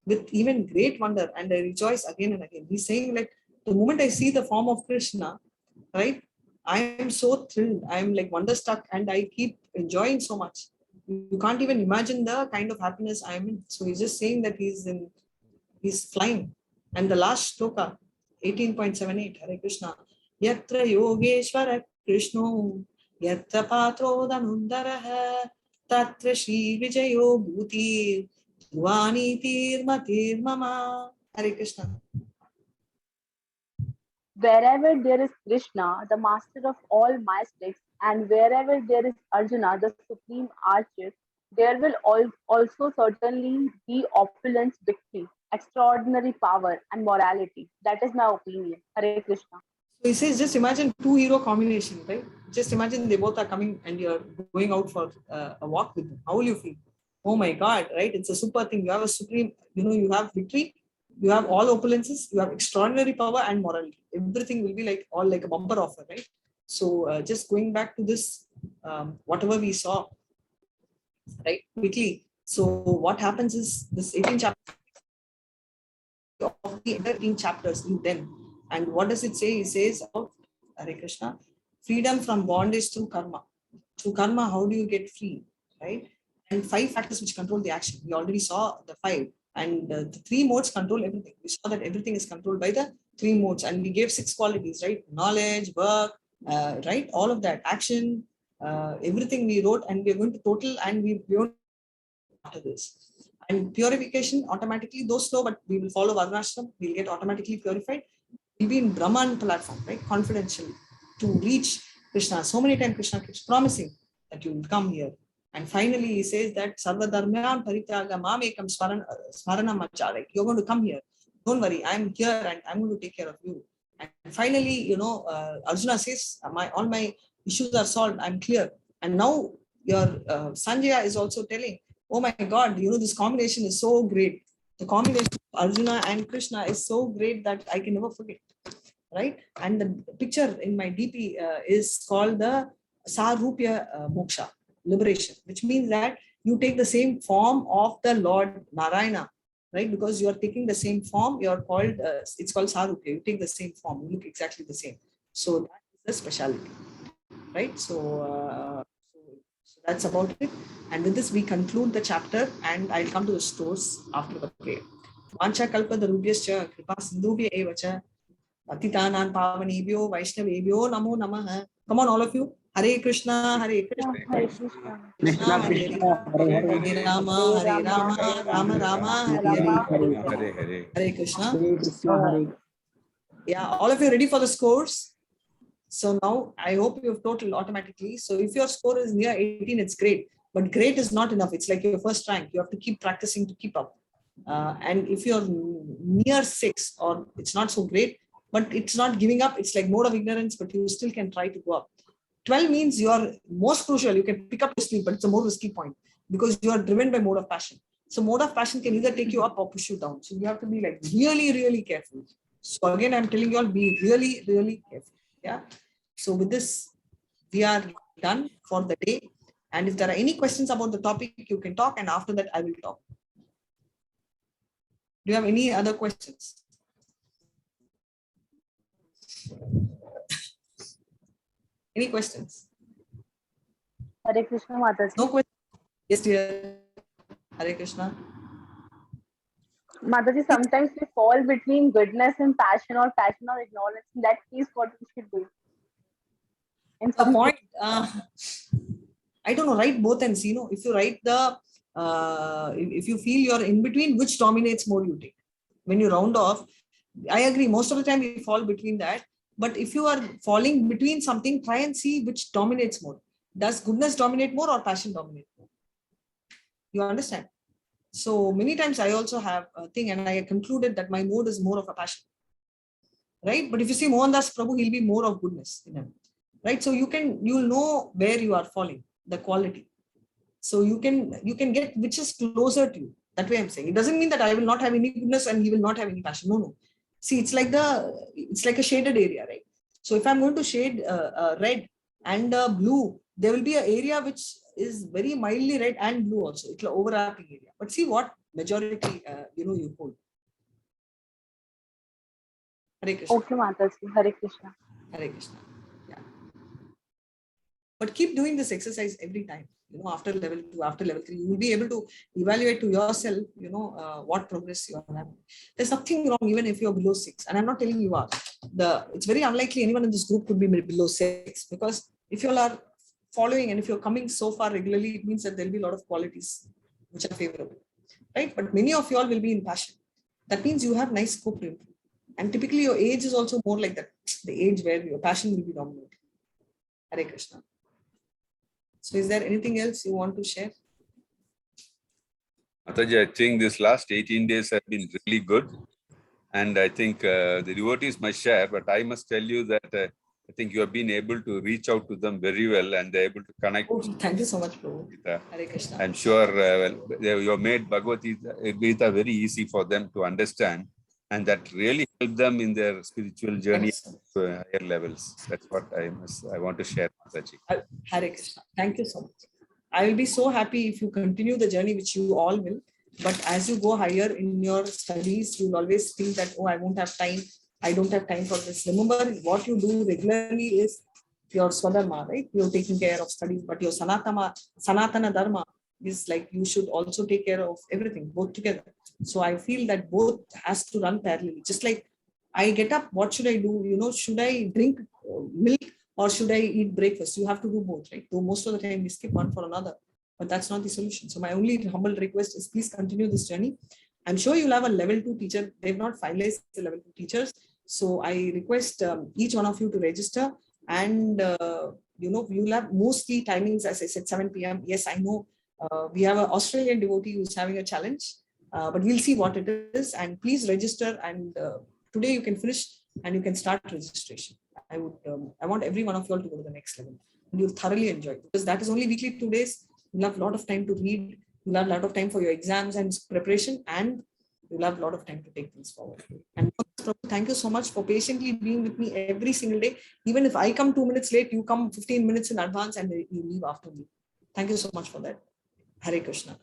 with even great wonder and I rejoice again and again. He's saying, like, the moment I see the form of Krishna, right, I am so thrilled. I am like wonderstruck and I keep enjoying so much. You can't even imagine the kind of happiness I am in. So he's just saying that he's flying. And the last shloka, 18.78, Hare Krishna. Yatra Yogeshwara Krishno, Yatra Patro Danundaraha, Tatra Shri Vijayo Bhuti, Dhvani Tirmatir Mama. Hare Krishna. Wherever there is Krishna, the master of all mystics, and wherever there is Arjuna, the supreme archer, there will also certainly be opulence, victory, extraordinary power, and morality. That is my opinion. Hare Krishna. He says, just imagine two hero combination, right? Just imagine they both are coming and you're going out for a walk with them. How will you feel? Oh my God, right? It's a super thing. You have a supreme, you have victory, you have all opulences, you have extraordinary power and morality. Everything will be like all like a bumper offer, right? So just going back to this, whatever we saw, right, quickly. So what happens is this 18 chapters of the 18 chapters in them. And what does it say? It says about Hare Krishna, freedom from bondage through karma. Through karma, how do you get free, right? And 5 factors which control the action. We already saw the 5, and the 3 modes control everything. We saw that everything is controlled by the 3 modes, and we gave 6 qualities, right? Knowledge, work, right? All of that, action, everything we wrote, and we're going to total, and we won't after this. And purification automatically, though slow, but we will follow Varnashram, we'll get automatically purified. We'll be in Brahman platform, right? Confidentially to reach Krishna. So many times Krishna keeps promising that you will come here. And finally he says that Sarva Dharmyan Parityaga Mamekam Smaranam Achara. You're going to come here. Don't worry, I'm here and I'm going to take care of you. And finally, Arjuna says, all my issues are solved, I'm clear. And now your Sanjaya is also telling, oh my God, this combination is so great. The combination of Arjuna and Krishna is so great that I can never forget, right? And the picture in my DP is called the Sarupya Moksha, liberation, which means that you take the same form of the Lord Narayana, right? Because you are taking the same form, you are called, it's called Sarupya, you take the same form, you look exactly the same. So that is the speciality, right? So that's about it. And with this, we conclude the chapter, and I'll come to the stores after the prayer. Vancha kalpa darubhyascha kripa sindhubhya evacha patitanan pavanebhyo vaishnavebhyo namo namah. Come on, all of you. Hare Krishna, Hare Krishna, Hare Krishna. Krishna Hare Hare, Hare Rama, Hare Rama, Rama Rama, Hare Hare, Hare Krishna. Yeah, all of you ready for the scores? So now I hope you have totaled automatically. So if your score is near 18, it's great. But great is not enough. It's like your first rank. You have to keep practicing to keep up. And if you're near 6, or it's not so great, but it's not giving up, it's like mode of ignorance, but you still can try to go up. 12 means you're most crucial. You can pick up your sleep, but it's a more risky point because you are driven by mode of passion. So mode of passion can either take you up or push you down. So you have to be like really, really careful. So again, I'm telling you all, be really, really careful. Yeah. So with this, we are done for the day. And if there are any questions about the topic, you can talk, and after that, I will talk. Do you have any other questions? Any questions? Hare Krishna, Mataji. No questions? Yes, dear. Hare Krishna. Mataji, sometimes we fall between goodness and passion, or passion or ignorance. In that case, what we should do? The point, I don't know, write both and see, if you write the, if you feel you're in between, which dominates more you take. When you round off, I agree, most of the time we fall between that. But if you are falling between something, try and see which dominates more. Does goodness dominate more or passion dominate more? You understand? So many times I also have a thing, and I concluded that my mode is more of a passion. Right? But if you see Mohandas Prabhu, he'll be more of goodness in him. Right? So you'll know where you are falling, the quality. So you can get which is closer to you. That way I'm saying. It doesn't mean that I will not have any goodness and he will not have any passion. No. See, it's like a shaded area, right? So if I'm going to shade red and blue, there will be an area which is very mildly red and blue also. It's an overlapping area. But see what majority you hold. Hare Krishna. Okay, Mataji. Hare Krishna. Hare Krishna. Yeah. But keep doing this exercise every time. After level 2, after level 3, you will be able to evaluate to yourself, what progress you are having. There's nothing wrong even if you're below 6. And I'm not telling you are. It's very unlikely anyone in this group could be below 6, because if you all are following and if you're coming so far regularly, it means that there'll be a lot of qualities which are favorable, right? But many of you all will be in passion. That means you have nice scope to improve. And typically your age is also more like that, the age where your passion will be dominant. Hare Krishna. So is there anything else you want to share? Mataji, I think this last 18 days have been really good. And I think the devotees must share, but I must tell you that I think you have been able to reach out to them very well, and they're able to connect. Oh, thank you so much, Prabhu. Gita. Hare Krishna. I'm sure you have made Bhagavad Gita very easy for them to understand, and that really helped them in their spiritual journey to higher levels. That's what I want to share, Mataji. Hare Krishna. Thank you so much. I will be so happy if you continue the journey, which you all will. But as you go higher in your studies, you'll always think that, oh, I won't have time. I don't have time for this. Remember, what you do regularly is your Swadharma, right? You're taking care of studies, but your Sanatana Dharma is like you should also take care of everything, both together. So I feel that both has to run parallelly. Just like I get up, what should I do? You know, should I drink milk or should I eat breakfast? You have to do both, right? Though most of the time we skip one for another, but that's not the solution. So my only humble request is please continue this journey. I'm sure you'll have a level 2 teacher. They've not finalized the level 2 teachers. So I request each one of you to register, and you know, you'll have mostly timings, as I said, 7 p.m. Yes, I know we have an Australian devotee who's having a challenge, but we'll see what it is. And please register, and today you can finish and you can start registration. I want every one of you all to go to the next level, and you'll thoroughly enjoy it, because that is only weekly 2 days. You'll have a lot of time to read, you'll have a lot of time for your exams and preparation, and you'll have a lot of time to take things forward. And thank you so much for patiently being with me every single day. Even if I come 2 minutes late, you come 15 minutes in advance and you leave after me. Thank you so much for that. Hare Krishna.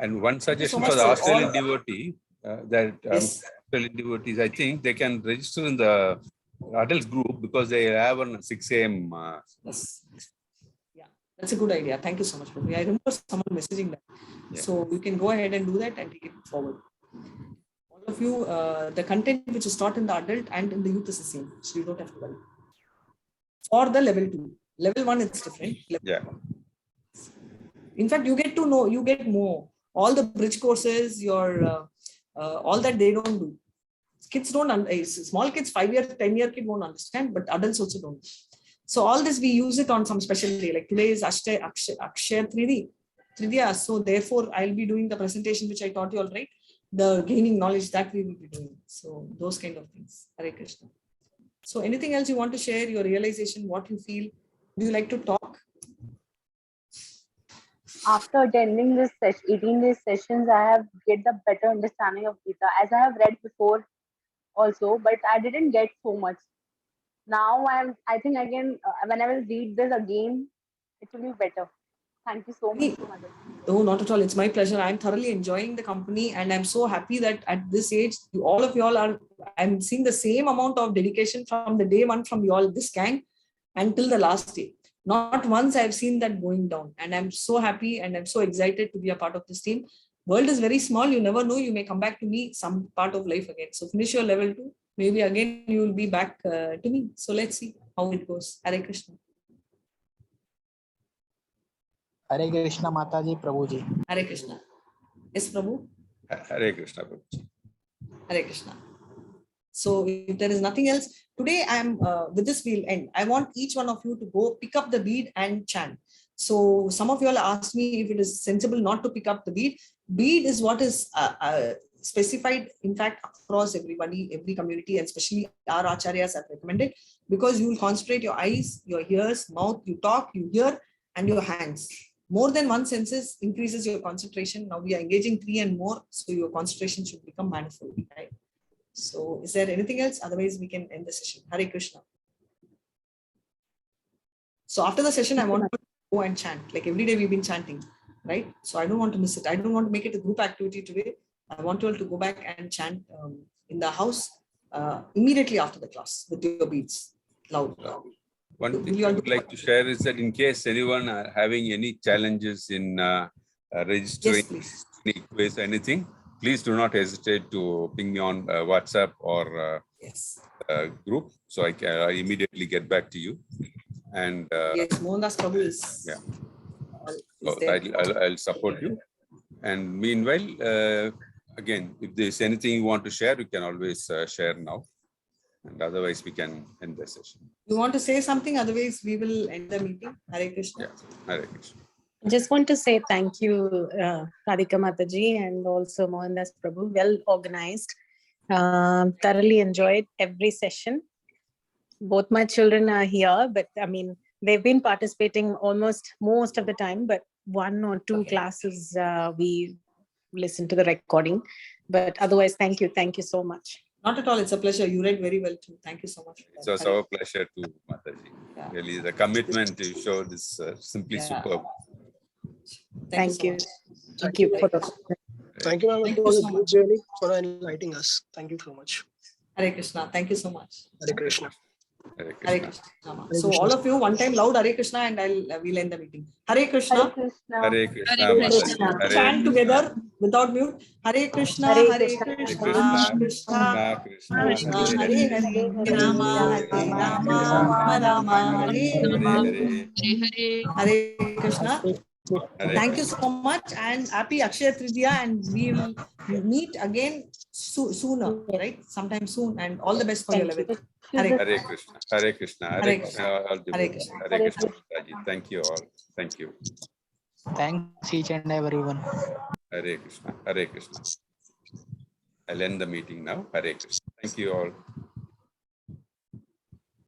And one suggestion for the Australian devotee, Australian devotees, I think they can register in the adults group, because they have on 6 a.m. Yes. Yeah, that's a good idea. Thank you so much, Prabhu. I remember someone messaging that. Yeah. So you can go ahead and do that and take it forward. All of you, the content which is taught in the adult and in the youth is the same. So you don't have to worry. For the level 2. Level 1, it's different. Yeah. In fact, you get to know, you get more. All the bridge courses, your all that they don't do. Kids don't, small kids, 5-year, 10-year kid won't understand, but adults also don't. So all this, we use it on some special day. Like today is Akshaya Tridya. So therefore, I'll be doing the presentation which I taught you all, right? The gaining knowledge that we will be doing. So those kind of things. Hare Krishna. So anything else you want to share, your realization, what you feel? Do you like to talk? After attending this 18 days sessions, I have get the better understanding of Gita, as I have read before also, but I didn't get so much. Now I think I can, when I will read this again, it will be better. Thank you so much. No, not at all. It's my pleasure. I'm thoroughly enjoying the company, and I'm so happy that at this age, all of y'all are, I'm seeing the same amount of dedication from the day one from y'all, this gang, until the last day. Not once I've seen that going down, and I'm so happy and I'm so excited to be a part of this team. World is very small. You never know. You may come back to me some part of life again. So finish your level 2. Maybe again you will be back to me. So let's see how it goes. Hare Krishna. Hare Krishna, Mataji, Prabhuji. Hare Krishna. Yes, Prabhu. Hare Krishna, Prabhuji. Hare Krishna. So if there is nothing else, today I'm with this we'll end. I want each one of you to go pick up the bead and chant. So some of you all asked me if it is sensible not to pick up the bead. Bead is what is specified, in fact, across everybody, every community, and especially our acharyas have recommended, because you will concentrate your eyes, your ears, mouth, you talk, you hear, and your hands. More than one senses increases your concentration. Now we are engaging 3 and more, so your concentration should become manifold, right? So is there anything else? Otherwise, we can end the session. Hare Krishna. So after the session, I want to go and chant. Like every day we've been chanting, right? So I don't want to miss it. I don't want to make it a group activity today. I want you all to go back and chant in the house immediately after the class with your beads, loud. One thing I would like to share is that in case anyone are having any challenges in registering, yes, any quiz, anything, please do not hesitate to ping me on WhatsApp or group, so I can immediately get back to you. And yes, Mohandas Prabhu is. Yeah. So I'll support you. And meanwhile, again, if there's anything you want to share, you can always share now. And otherwise, we can end the session. You want to say something? Otherwise, we will end the meeting. Hare Krishna. Yeah. Hare Krishna. I just want to say thank you, Radhika Mataji, and also Mohandas Prabhu. Well organized. Thoroughly enjoyed every session. Both my children are here, but I mean, they've been participating almost most of the time, but 1 or 2 classes we listen to the recording. But otherwise, thank you. Thank you so much. Not at all. It's a pleasure. You read very well too. Thank you so much. For It's that. also our pleasure to Mataji. Yeah. Really, the commitment you showed is simply Yeah. superb. Thank you. So much. Thank you for the. Thank you, ma'am. Thank It you was a so great much. journey for enlightening us. Thank you so much. Hare Krishna. Thank you so much. Hare Krishna. Hare Hare Krishna. Krishna. Hare So Krishna. all of you, one time loud Hare Krishna, and we'll end the meeting. Hare Hare Krishna. Krishna. Hare Krishna, Hare Mataji. Krishna. Hare Chant Krishna. together without mute. Hare Krishna. Hare Hare Krishna. Hare Krishna. Krishna, Krishna Krishna Krishna, Krishna. Hare Hare Hare. Hare. Hare Hare Hare, Rama. Hare Hare Rama, Rama. Hare Rama Rama, Rama. Rama Hare Hare Hare. Hare. Hare Krishna. Hare Thank you Krishna. so much, and happy Akshaya Tritiya, and we'll meet again sooner, right? Sometime soon, and all the best for your Thank you. 11th. Hare Hare Krishna. Hare Krishna. Hare Hare Krishna. Krishna. All the Hare best. Krishna. Hare Hare Krishna, Krishna. Mataji. Thank you all. Thank you. Thanks each and everyone. Hare Krishna. Hare Krishna. I'll end the meeting now. Hare Krishna. Thank you all.